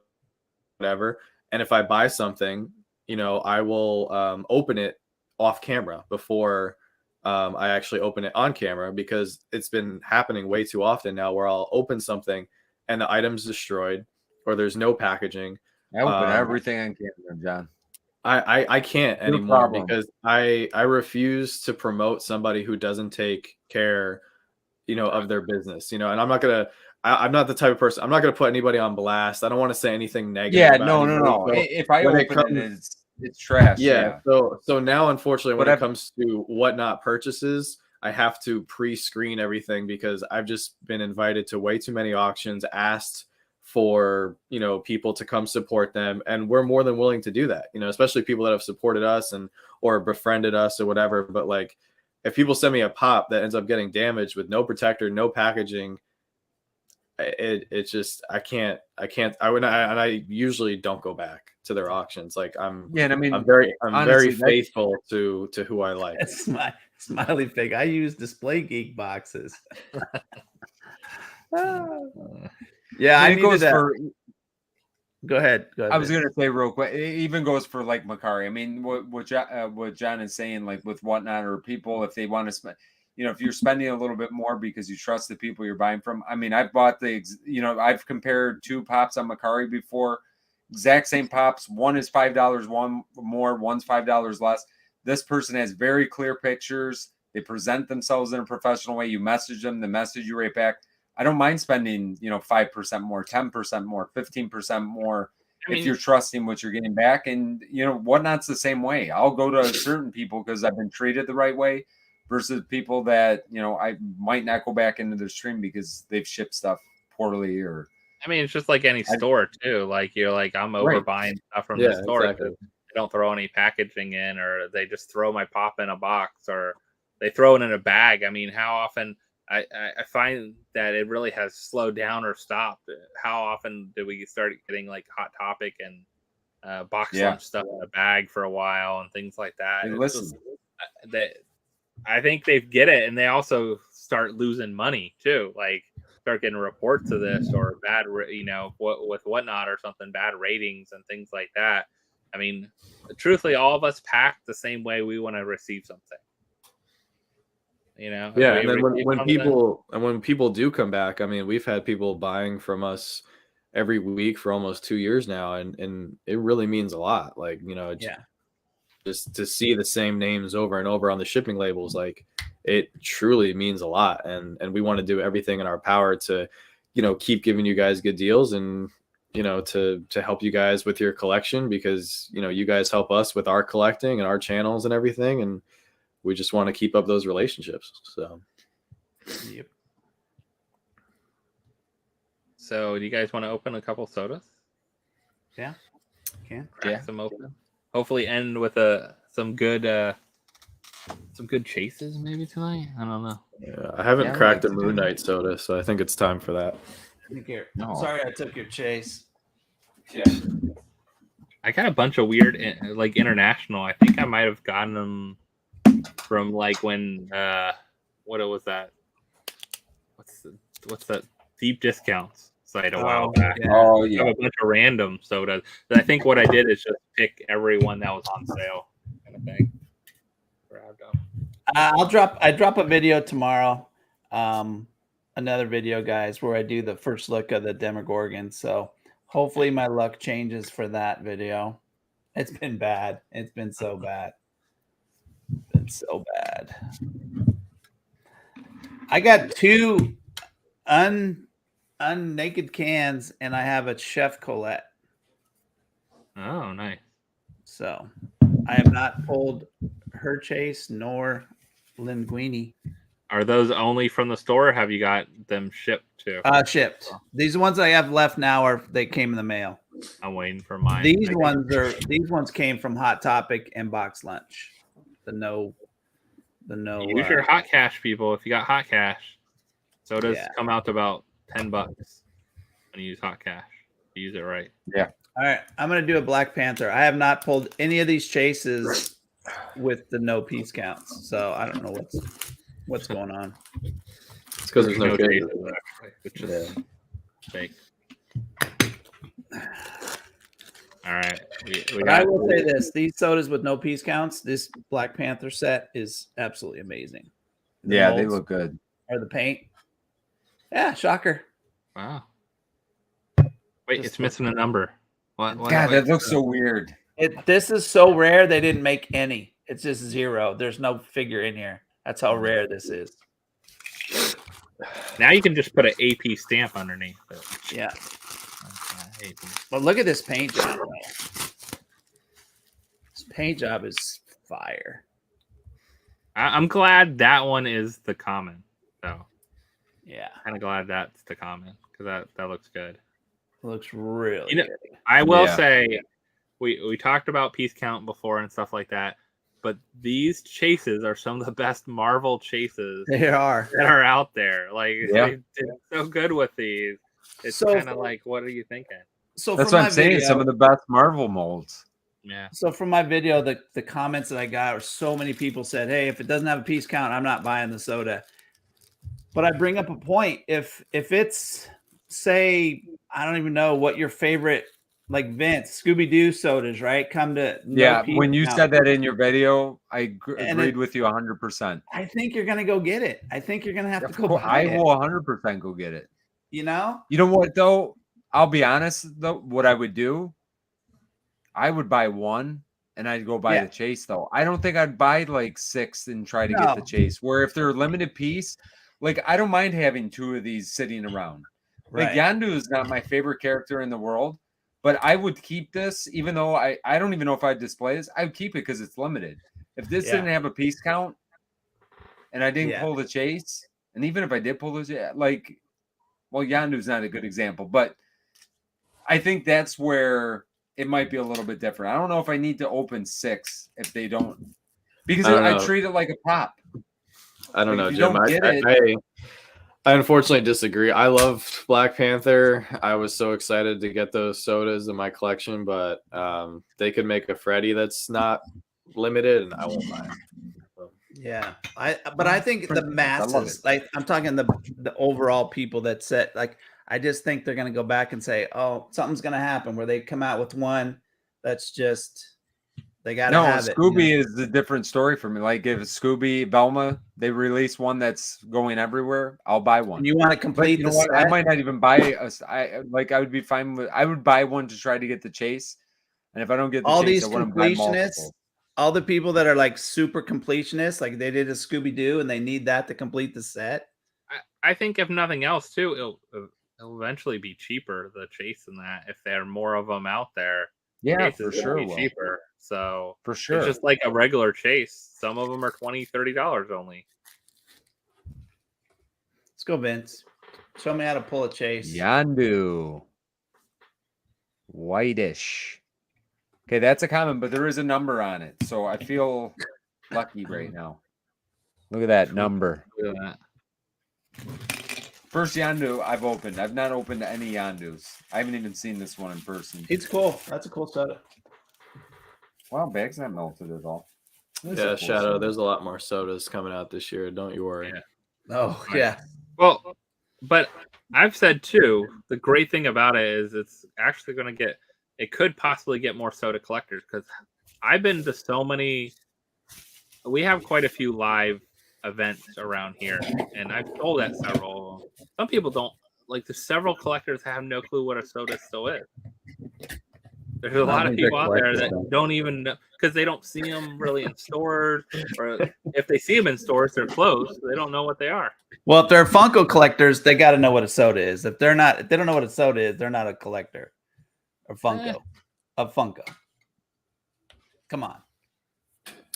whatever. And if I buy something, I will open it off camera before I actually open it on camera, because it's been happening way too often now where I'll open something and the item's destroyed or there's no packaging. I open everything on camera, John. I can't anymore because I refuse to promote somebody who doesn't take care, of their business, and I'm not the type of person, I'm not going to put anybody on blast. I don't want to say anything negative. Yeah, no. So if I open it's trash. Yeah. So now, unfortunately, when it comes to whatnot purchases, I have to pre-screen everything because I've just been invited to way too many auctions, asked for, people to come support them. And we're more than willing to do that, especially people that have supported us or befriended us or whatever. But like, if people send me a pop that ends up getting damaged with no protector, no packaging, it's just, I usually don't go back to their auctions. Like I'm very faithful to who I like. That's my smiley fig. I use Display Geek boxes. Yeah, I needed that. Go ahead. I was going to say real quick, it even goes for like Macari. I mean, what John is saying, like with whatnot, or people, if they want to spend, if you're spending a little bit more because you trust the people you're buying from. I mean, I've bought I've compared 2 pops on Macari before, exact same pops. One is $5, one more, one's $5 less. This person has very clear pictures. They present themselves in a professional way. You message them, they message you right back. I don't mind spending, 5% more, 10% more, 15% more if you're trusting what you're getting back. And, whatnot's the same way. I'll go to certain people because I've been treated the right way versus people that, I might not go back into their stream because they've shipped stuff poorly or. I mean, it's just like any store too. Like you're like, I'm overbuying stuff from the store. Exactly. They don't throw any packaging in, or they just throw my pop in a box, or they throw it in a bag. I mean, how often I find that it really has slowed down or stopped. How often do we start getting like Hot Topic and box lunch stuff in a bag for a while and things like that? And listen, I think they get it, and they also start losing money too. Like start getting reports of this or bad, with whatnot or something, bad ratings and things like that. I mean, truthfully, all of us pack the same way we want to receive something. Yeah, and then when people do come back, I mean, we've had people buying from us every week for almost 2 years now, and it really means a lot. Like, just to see the same names over and over on the shipping labels, like it truly means a lot. And we want to do everything in our power to, keep giving you guys good deals and, to help you guys with your collection, because, you guys help us with our collecting and our channels and everything. And we just want to keep up those relationships. So, yep. So, do you guys want to open a couple sodas? Yeah, can. Crack some open. Hopefully, end with some good chases maybe tonight. I don't know. Yeah, I haven't cracked a Moon Knight soda, so I think it's time for that. Sorry, I took your chase. Yeah. I got a bunch of weird, like international. I think I might have gotten them from like when what was that? What's that deep discounts site a while back? Yeah. Oh yeah, I have a bunch of random sodas. I think what I did is just pick every one that was on sale, kind of thing. I drop a video tomorrow, another video, guys, where I do the first look of the Demogorgon. So hopefully my luck changes for that video. It's been bad. It's been so bad. I got 2 unnaked cans, and I have a Chef Colette. Oh, nice. So I have not pulled her chase nor Linguini. Are those only from the store, or have you got them shipped too? Shipped. These ones I have left now they came in the mail. I'm waiting for mine. These ones came from Hot Topic and Box Lunch. The no. Use your hot cash, people. If you got hot cash, sodas come out to about $10 when you use hot cash. Use it right. Yeah. All right, I'm gonna do a Black Panther. I have not pulled any of these chases with the no piece counts, so I don't know what's going on. It's because there's no chases, cases. actually, which is fake. All right. We But I will say this: these sodas with no piece counts, this Black Panther set is absolutely amazing. Yeah, they molds look good. or the paint. Yeah, shocker. Wow. Wait, Just it's missing a number. What? God, that looks so weird. This is so rare they didn't make any. It's just 0. There's no figure in here. That's how rare this is. Now you can just put an AP stamp underneath it. Yeah. But look at this paint job. This paint job is fire. I'm glad that one is the common, though. Yeah. Kind of glad that's the common because that looks good. It looks really You know, good. I will say we talked about piece count before and stuff like that, but these chases are some of the best Marvel chases They are that are out there. Like Yeah. they did so good with these. It's So kind of like, what are you thinking? So That's from what my I'm saying. video, Some of the best Marvel molds. Yeah. So from my video, the comments that I got were so many people said, "Hey, if it doesn't have a piece count, I'm not buying the soda." But I bring up a point. If it's, say, I don't even know what your favorite, like Vince, Scooby-Doo sodas, right? Come to no piece when you count. said that in your video, I And agreed with you 100%. I think you're gonna go get it. I think you're gonna have to go buy I it. will 100% go get it. You know? You know what though? I'll be honest though. What I would do, I would buy one and I'd go buy the chase though. I don't think I'd buy like 6 and try to get the chase. Where if they're limited piece, like I don't mind having 2 of these sitting around. Like Yandu is not my favorite character in the world, but I would keep this even though I don't even know if I'd display this. I would keep it because it's limited. If this didn't have a piece count and I didn't pull the chase, and even if I did pull the chase, like, well, Yandu's not a good example, but I think that's where it might be a little bit different. I don't know if I need to open 6 if they don't, because I treat it like a pop. I don't know, Jim. I unfortunately disagree. I love Black Panther. I was so excited to get those sodas in my collection, but they could make a Freddy that's not limited, and I won't buy it. So. Yeah, but I think the masses, like I'm talking the overall people that set, like I just think they're gonna go back and say, oh, something's gonna happen where they come out with one that's just they gotta have it. Scooby is a different story for me. Like if Scooby Velma, they release one that's going everywhere, I'll buy one. And you want to complete the set? I might not even buy I would be fine with. I would buy one to try to get the chase, and if I don't get the all chase, these I wouldn't buy multiple. completionists, all the people that are like super completionists, like they did a Scooby Doo and they need that to complete the set. I think if nothing else, too, it'll eventually be cheaper, the chase than that, if there are more of them out there. Yeah, for sure. Cheaper. So for sure, it's just like a regular chase. Some of them are $20-$30 only. Let's go, Vince. Show me how to pull a chase. Yandu, whitish. Okay, that's a common, but there is a number on it, so I feel lucky right now. Look at that number. Look at that. First Yandu I've opened. I've not opened any Yandus. I haven't even seen this one in person. It's cool. That's a cool soda. Wow, bag's not melted at all. Yeah, Shadow, there's a lot more sodas coming out this year. Don't you worry. Yeah. Oh, yeah. Well, but I've said, too, the great thing about it is it's actually going to get, it could possibly get more soda collectors because I've been to so many, we have quite a few live events around here, and I've told that several. Some people don't, like, there's several collectors have no clue what a soda still is. There's a lot of people out there that don't even know because they don't see them really in stores, or if they see them in stores, they're closed. So they don't know what they are. Well, if they're Funko collectors, they got to know what a soda is. If they don't know what a soda is, they're not a collector or Funko of Funko. Come on.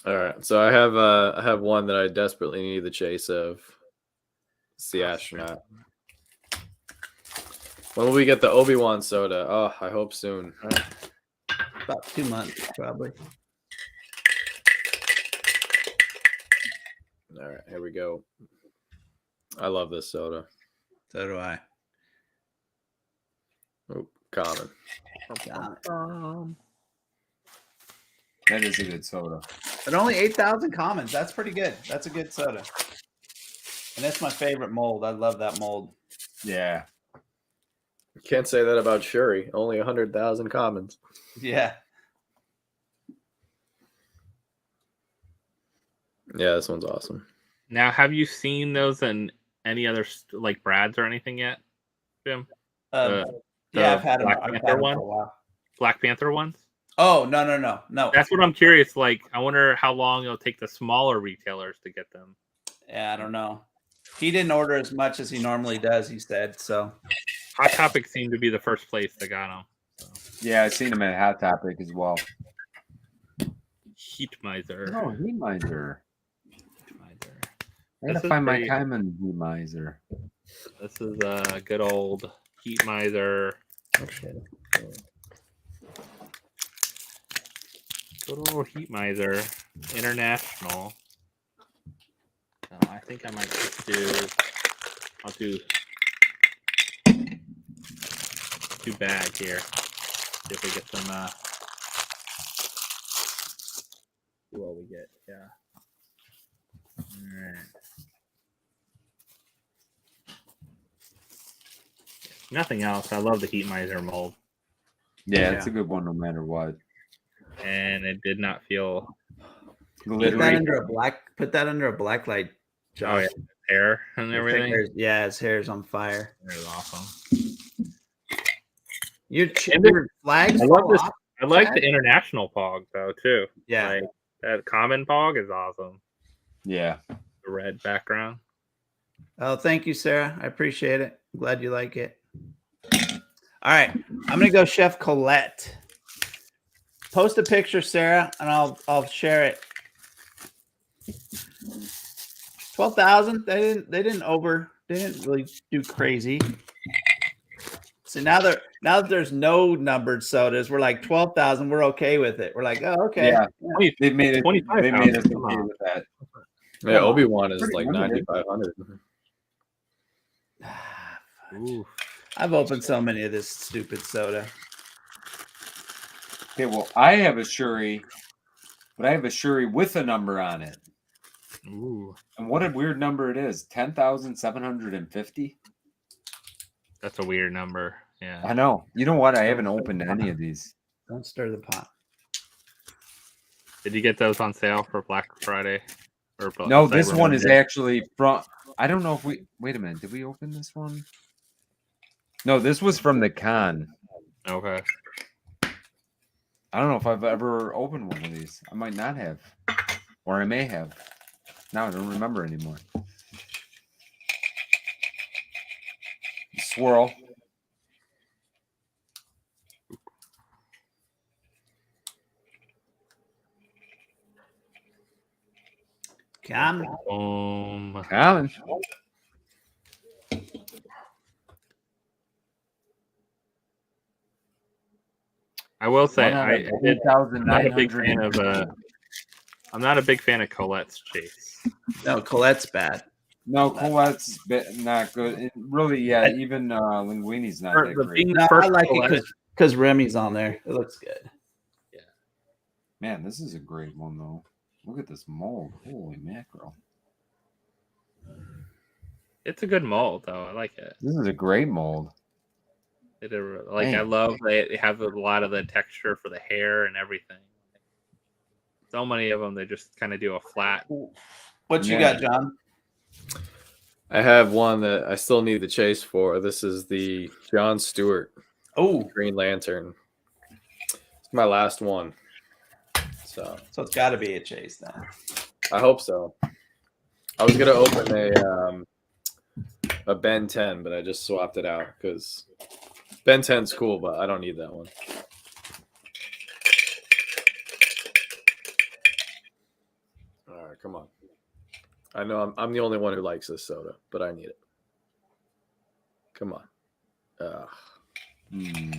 All right, so I have one that I desperately need the chase of. It's the astronaut. When will we get the Obi-Wan soda? Oh, I hope soon. About 2 months, probably. All right, here we go. I love this soda. So do I. Oh, common. That is a good soda. But only 8,000 comments. That's pretty good. That's a good soda. And that's my favorite mold. I love that mold. Yeah. You can't say that about Shuri. Only 100,000 commons. Yeah. Yeah, this one's awesome. Now, have you seen those in any other like Brads or anything yet, Jim? Yeah, I've had them. I've had them for a while. Black Panther ones? Oh, no. That's what I'm curious. Like, I wonder how long it'll take the smaller retailers to get them. Yeah, I don't know. He didn't order as much as he normally does, he said. So Hot Topic seemed to be the first place that got them. So. Yeah, I've seen them at Hot Topic as well. Heat Miser. Oh, Heat Miser. I gotta This is find my pretty- time in Heat Miser. This is a good old Heat Miser. Okay. Good old Heat Miser International. So I think I might just do. I'll do 2 bag here. See if we get some. See what we get. Yeah. All right. Nothing else. I love the Heat Miser mold, Yeah, it's a good one no matter what. and it did not feel put that Glittery. under a black. Put that under a black light, Josh. Oh, yeah. Hair and everything. Yeah, his hair's on fire. It was awesome. Your flags. I love fall this. off? I like Chad? the international pog though too. Yeah. Like, that common pog is awesome. Yeah. The red background. Oh, thank you, Sarah. I appreciate it. I'm glad you like it. All right, I'm gonna go Chef Colette. Post a picture, Sarah, and I'll share it. 12,000. They didn't really do crazy. So now that there's no numbered sodas, we're like 12,000. We're okay with it. We're like, oh, okay. Yeah. They made it. 25,000. They made us Come okay on. with that. Yeah, Obi-Wan is Pretty like limited. 9,500. Ooh. I've opened so many of this stupid soda. Okay, well, I have a Shuri, but I have a Shuri with a number on it. Ooh. And what a weird number it is. 10,750. That's a weird number. Yeah. I know. You know what? I haven't opened any of these. Don't stir the pot. Did you get those on sale for Black Friday? Or No, this Cyber one is Monday? actually from. I don't know if we. Wait a minute. Did we open this one? No, this was from the con. Okay. I don't know if I've ever opened one of these. I might not have. Or I may have. Now I don't remember anymore. Swirl. Come. Colin. I will say I'm not a big 8,900. fan of I'm not a big fan of Colette's chase. No, Colette's bad. No, Colette's not good. It really, yeah, even Linguini's not that great. No, I First like Colette- it because Remy's on there. It looks good. Man, this is a great one, though. Look at this mold. Holy mackerel. It's a good mold though. I like it. This is a great mold. I Man. love they have a lot of the texture for the hair and everything. So many of them they just kind of do a flat. What you Yeah. got, John? I have one that I still need the chase for. This is the Jon Stewart Oh, Green Lantern. It's my last one. So it's got to be a chase then. I hope so. I was gonna open a Ben 10, but I just swapped it out because Ben 10's cool, but I don't need that one. All right, come on. I know I'm the only one who likes this soda, but I need it. Come on. Mm.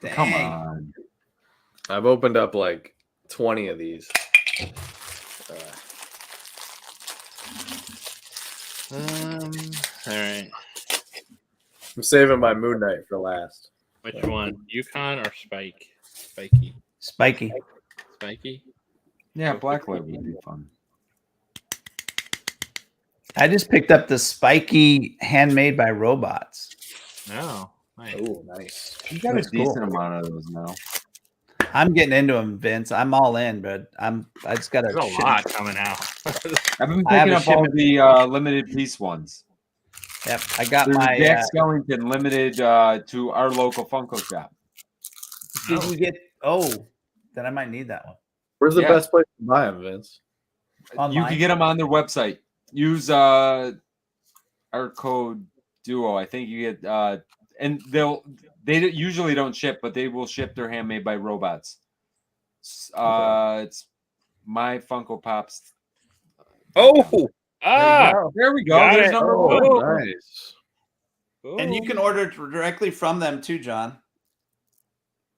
Dang. Come on. I've opened up like 20 of these. All right. I'm saving my Moon Knight for last. Which one? Yukon or Spike? Spiky. Spiky. Spiky. Yeah, Blacklight would be fun. I just picked up the spiky handmade by robots. Oh, nice. Oh, nice. You got That's a decent cool. amount of those now. I'm getting into them, Vince. I'm all in, but I just got There's a lot coming out. I've been I have picking a up all shipment. the limited piece ones. Yep, I got There's my. Jack Skellington limited to our local Funko shop. Did you get? Oh, then I might need that one. Where's the Yeah. best place to buy them, Vince? You Online? can get them on their website. Use our code Duo. I think you get and they usually don't ship, but they will ship their handmade by robots. It's my Funko Pops. Oh, There we go. Got There's it. number Oh, one. nice. And you can order it directly from them too, John.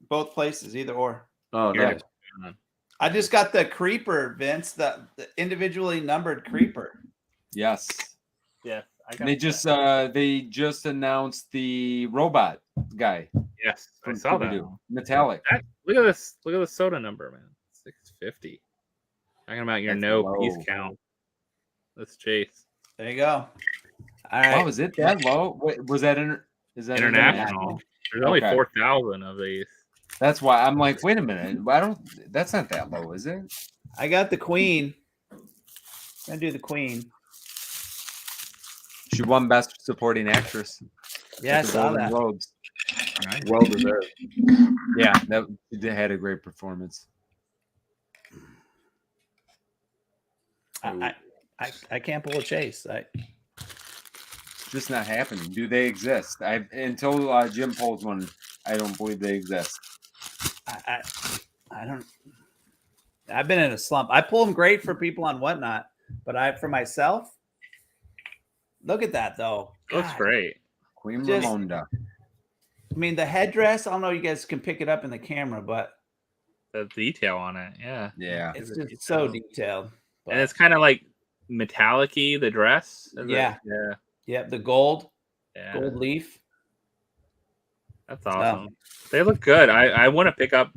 Both places, either or. Oh, Here. nice. I just got the creeper, Vince, the individually numbered creeper. Yes. yeah. I And they just announced the robot guy. Yes, I from saw that. Scooby-Doo. Metallic. Look at this. Look at the soda number, man. 650. Talking about your That's no low. piece count. Let's chase. There you go. All right. Wow, is it that low? Wait, was that is that International. There's only Okay. 4,000 of these. That's why I'm like, wait a minute. I don't. That's not that low, is it? I got the queen. I'm gonna do the queen. She won Best Supporting Actress. Yeah, I at the saw Golden that. Globes. Well deserved. Yeah, they had a great performance. I can't pull a chase. It's just not happening. Do they exist? Until Jim pulls one, I don't believe they exist. I don't. I've been in a slump. I pull them great for people on whatnot, but for myself, look at that though. Looks God. great. Queen Just- Ramonda. I mean, the headdress. I don't know. You guys can pick it up in the camera, but The detail on it. Yeah. Yeah. it's just so detailed. And it's kind of like metallic-y, the dress. Is it? Yeah. Yeah. Yep, the gold Yeah. leaf. That's awesome. They look good. I want to pick up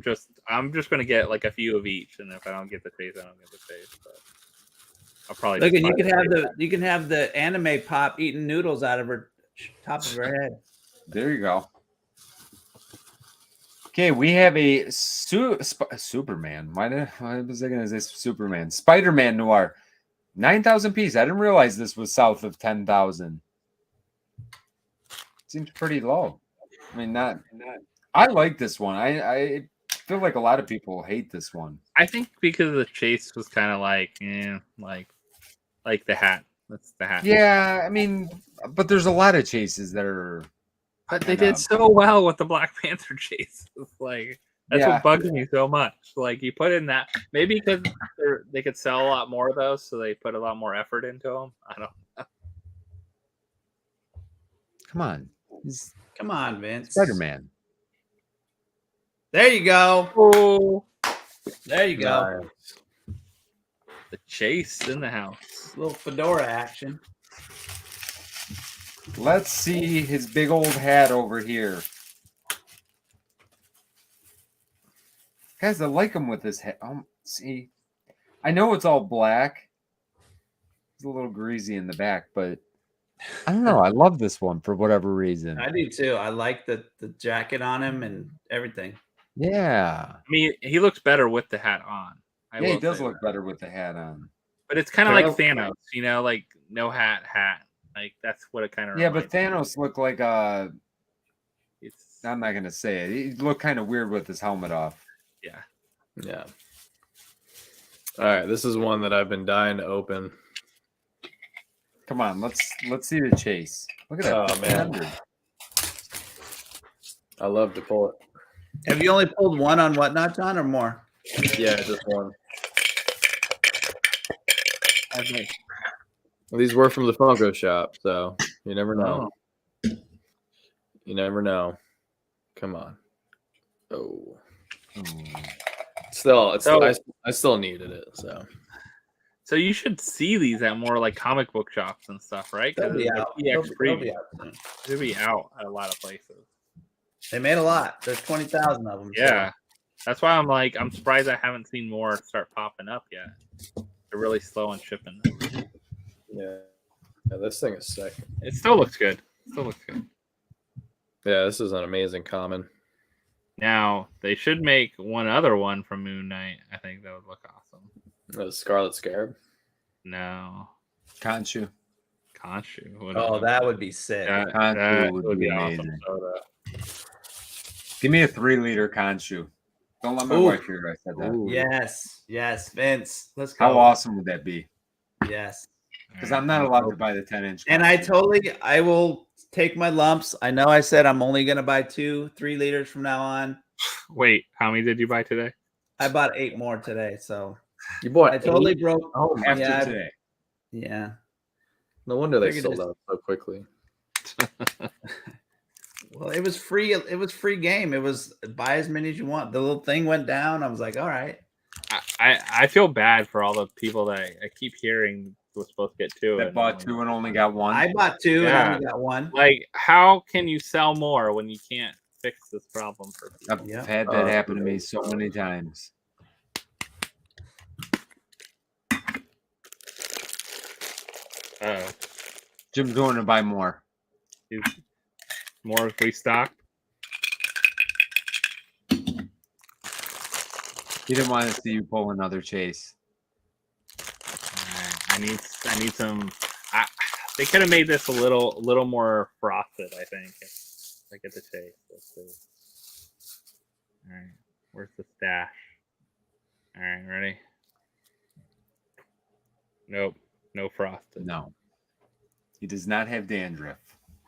I'm just going to get like a few of each. And if I don't get the chase, I don't get the chase. But I'll probably Look, just and buy you can have the anime pop eating noodles out of her top of her head. There you go. Okay, we have a Superman. Why was I going to say Superman? Spider-Man Noir. 9,000 piece. I didn't realize this was south of 10,000. Seems pretty low. I mean, not. I like this one. I feel like a lot of people hate this one. I think because the chase was kind of like the hat. That's the hat. Yeah, I mean, but there's a lot of chases that are. But they did so well with the Black Panther chase. It's like that's Yeah. what bugs me so much. Like you put in that maybe because they could sell a lot more of those, so they put a lot more effort into them. I don't know. Come on, Come on, Vince. Spider-Man. There you go. Oh, There you go. Nice. the chase in the house. Little fedora action. Let's see his big old hat over here. Guys, I like him with his hat. See, I know it's all black. It's a little greasy in the back, but I don't know. I love this one for whatever reason. I do too. I like the jacket on him and everything. Yeah. I mean, he looks better with the hat on. I Yeah, he will does say look that. better with the hat on. But it's kind of like Thanos, like no hat. Like that's what it kind of. Yeah, but Thanos looked like It's I'm not gonna say it. He looked kind of weird with his helmet off. yeah. Yeah. All right, this is one that I've been dying to open. Come on, let's see the chase. Look at that. Oh, man. 100. I love to pull it. Have you only pulled one on whatnot, John, or more? Yeah, just one. Okay. Well, these were from the Funko shop, so you never know. Oh. You never know. Come on. Oh. Still, I still needed it. So you should see these at more like comic book shops and stuff, right? They'll be out. EX They'll be preview. out soon. They'll be out at a lot of places. They made a lot. There's 20,000 of them. Yeah. That's why I'm surprised I haven't seen more start popping up yet. They're really slow in shipping. Yeah. Yeah, this thing is sick. It still looks good. Yeah, this is an amazing common. Now they should make one other one from Moon Knight. I think that would look awesome. The Scarlet Scarab. No, Khonshu. Oh, that would be sick. That would be amazing. awesome. Soda. Give me a 3-liter Khonshu. Don't let my wife hear I said that. Ooh. Yes, Vince. Let's go. How awesome would that be? Yes. Because I'm not allowed to buy the 10-inch. And I will take my lumps. I know I said I'm only going to buy 2 3-liters from now on. Wait, how many did you buy today? I bought 8 more today. So You bought I totally 8? broke. Oh, after today. Yeah. No wonder they Figured sold it's- out so quickly. Well, it was free. It was free game. It was buy as many as you want. The little thing went down. I was like, all right. I feel bad for all the people that I keep hearing was supposed to get 2. That bought 2 and only got 1. I bought 2 Yeah. and only got 1. Like, how can you sell more when you can't fix this problem for people? I've had that happen to me so many times. Jim's going to buy more. More restock. He didn't want to see you pull another chase. I need some. They could have made this a little more frosted. I think. If I get the chase. Let's see. All right, where's the stash? All right, ready? Nope, no frosted. No, he does not have dandruff.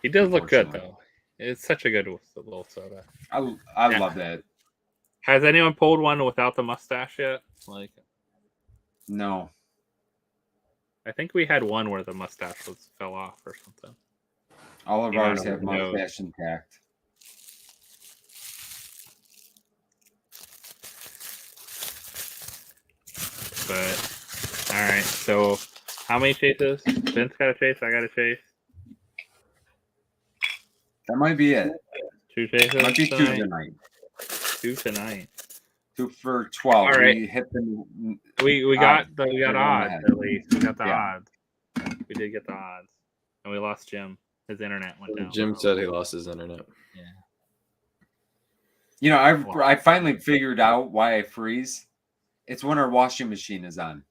He does look good though. It's such a good little soda. I love that. Has anyone pulled one without the mustache yet? Like, no. I think we had one where the mustache fell off or something. All of Yeah, ours have no. mustache intact. But all right, so how many chases? Vince got a chase. I got a chase. That might be it. 2 chases. Might be 2 tonight. 2 tonight. 2 for 12. All right. We hit the. We got odds. odds at least. We got the Yeah. odds. We did get the odds, and we lost Jim. His internet went down. Jim said he lost his internet. Yeah. You know, I finally figured out why I freeze. It's when our washing machine is on.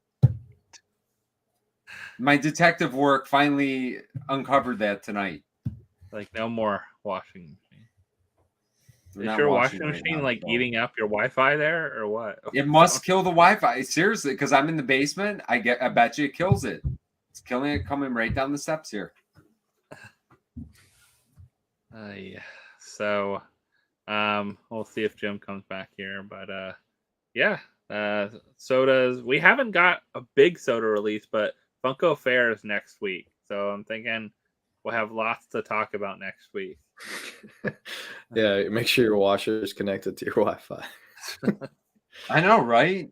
My detective work finally uncovered that tonight. Like no more washing machine. We're Is not your washing washing right machine now, like so- eating up your Wi-Fi there, or what? It must kill the Wi-Fi. Seriously, because I'm in the basement. I bet you it kills it. It's killing it coming right down the steps here. Yeah. So, we'll see if Jim comes back here, but yeah. Sodas. We haven't got a big soda release, but Funko Fair is next week, so I'm thinking we'll have lots to talk about next week. Yeah, make sure your washer is connected to your Wi-Fi. I know, right?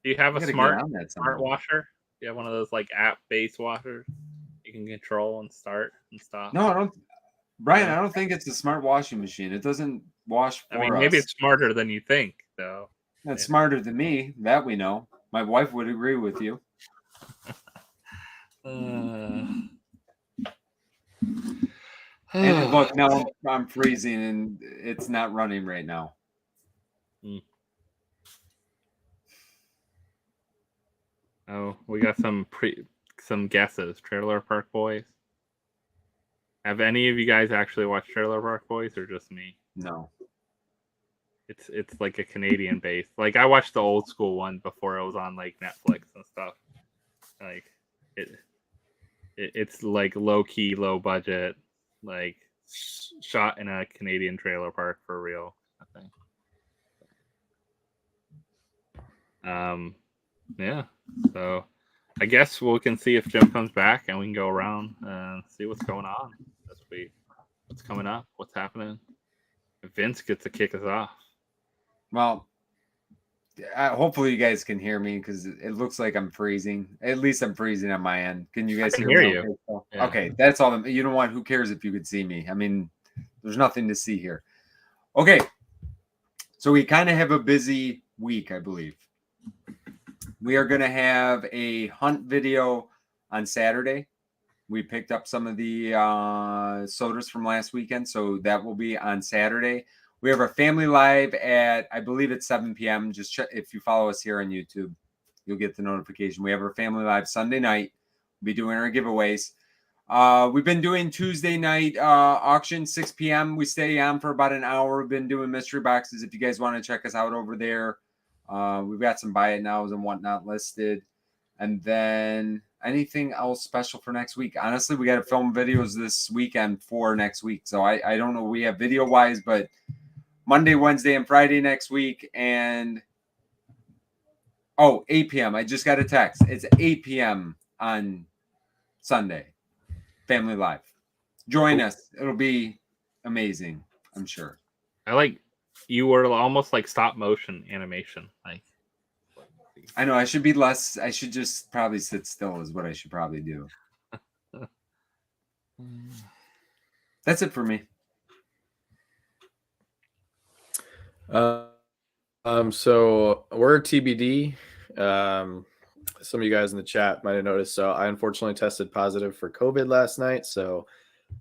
Do you have I a gotta get smart on that somehow. washer? Do you have one of those like app-based washers you can control and start and stop? No, I don't. Brian, I don't think it's a smart washing machine. It doesn't wash for I mean, maybe us. it's smarter than you think, though. It's smarter than me. That we know. My wife would agree with you. And look, now I'm freezing and it's not running right now. Oh, we got some guesses. Trailer Park Boys. Have any of you guys actually watched Trailer Park Boys, or just me? No. It's like a Canadian base. Like I watched the old school one before it was on like Netflix and stuff. Like it's like low key, low budget, like shot in a Canadian trailer park for real, I think. Yeah. So I guess we can see if Jim comes back and we can go around and see what's going on this week. What's coming up? What's happening? If Vince gets to kick us off. Well, hopefully you guys can hear me because it looks like I'm freezing. At least I'm freezing on my end. Can you guys I can hear hear me? you. Okay, Yeah. okay, that's all. You know what? Who cares if you could see me? I mean, there's nothing to see here. Okay, so we kind of have a busy week, I believe. We are going to have a hunt video on Saturday. We picked up some of the sodas from last weekend, so that will be on Saturday. We have our family live at, I believe it's 7 p.m. Just check, if you follow us here on YouTube, you'll get the notification. We have our family live Sunday night. We'll be doing our giveaways. We've been doing Tuesday night auction, 6 p.m. We stay on for about an hour. We've been doing mystery boxes. If you guys want to check us out over there, we've got some buy it nows and whatnot listed. And then anything else special for next week? Honestly, we got to film videos this weekend for next week. So I don't know. We have video wise, but Monday, Wednesday, and Friday next week. And 8 p.m. I just got a text. It's 8 p.m. on Sunday. Family Live. Join us. It'll be amazing, I'm sure. I like you were almost like stop motion animation. Like I know I should be less. I should just probably sit still is what I should probably do. That's it for me. So we're TBD. Some of you guys in the chat might have noticed. So I unfortunately tested positive for COVID last night. So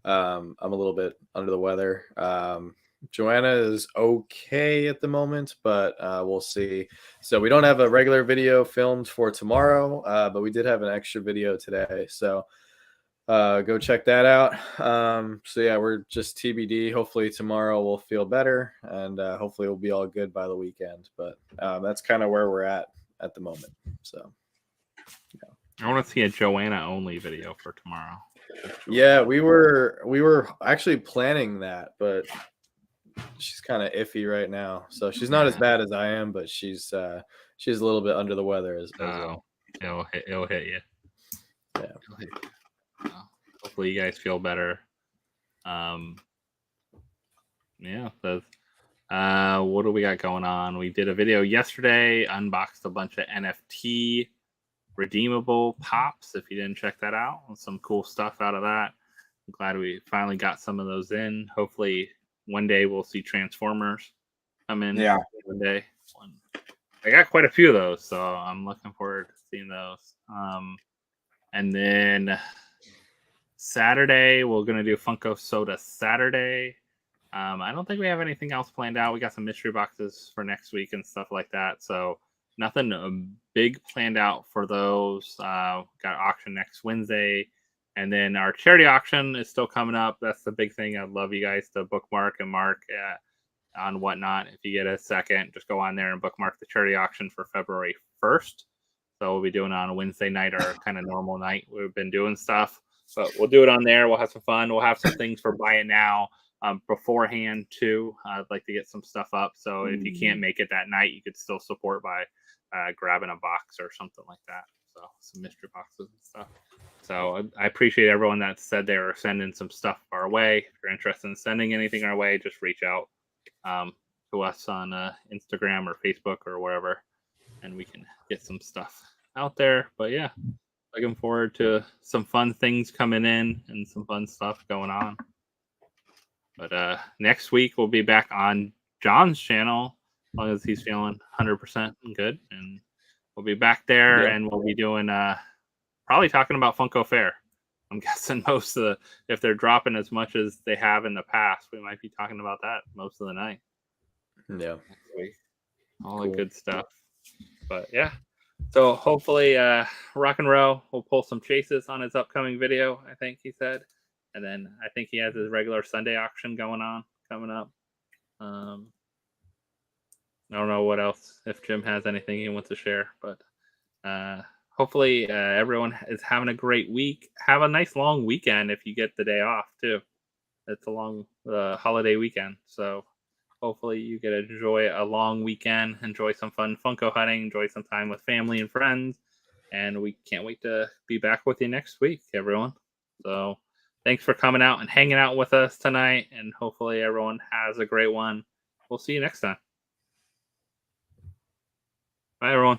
I'm a little bit under the weather. Joanna is okay at the moment, but we'll see. So we don't have a regular video filmed for tomorrow, but we did have an extra video today. So go check that out. So yeah, we're just TBD. Hopefully tomorrow we'll feel better, and hopefully we'll be all good by the weekend. But that's kind of where we're at the moment. So yeah. I want to see a Joanna only video for tomorrow. Yeah, we were actually planning that, but she's kind of iffy right now. So she's not as bad as I am, but she's a little bit under the weather as well. It'll hit you. Yeah. Hopefully you guys feel better. Yeah. What do we got going on? We did a video yesterday, unboxed a bunch of NFT redeemable pops. If you didn't check that out, some cool stuff out of that. I'm glad we finally got some of those in. Hopefully one day we'll see Transformers come in. Yeah. One day. I got quite a few of those, so I'm looking forward to seeing those. And then Saturday, we're going to do Funko Soda Saturday. I don't think we have anything else planned out. We got some mystery boxes for next week and stuff like that. So nothing big planned out for those. Got auction next Wednesday. And then our charity auction is still coming up. That's the big thing. I'd love you guys to bookmark and mark on whatnot. If you get a second, just go on there and bookmark the charity auction for February 1st. So we'll be doing it on a Wednesday night or kind of normal night. We've been doing stuff, but we'll do it on there. We'll have some fun. We'll have some things for buy it now beforehand too. I'd like to get some stuff up. So if you can't make it that night, you could still support by grabbing a box or something like that. So some mystery boxes and stuff. So I appreciate everyone that said they were sending some stuff our way. If you're interested in sending anything our way, just reach out to us on Instagram or Facebook or wherever, and we can get some stuff out there. But yeah, looking forward to some fun things coming in and some fun stuff going on. But next week we'll be back on John's channel as long as he's feeling 100% good, and we'll be back there. Yeah. And we'll be doing probably talking about Funko Fair. I'm guessing if they're dropping as much as they have in the past, we might be talking about that most of the night. Yeah. Next week. All the good stuff. But yeah. So hopefully RockNRowe will pull some chases on his upcoming video, I think he said. And then I think he has his regular Sunday auction coming up. I don't know what else, if Jim has anything he wants to share, but hopefully everyone is having a great week. Have a nice long weekend if you get the day off too. It's a long holiday weekend, so hopefully you get to enjoy a long weekend, enjoy some fun Funko hunting, enjoy some time with family and friends, and we can't wait to be back with you next week, everyone. So thanks for coming out and hanging out with us tonight, and hopefully everyone has a great one. We'll see you next time. Bye, everyone.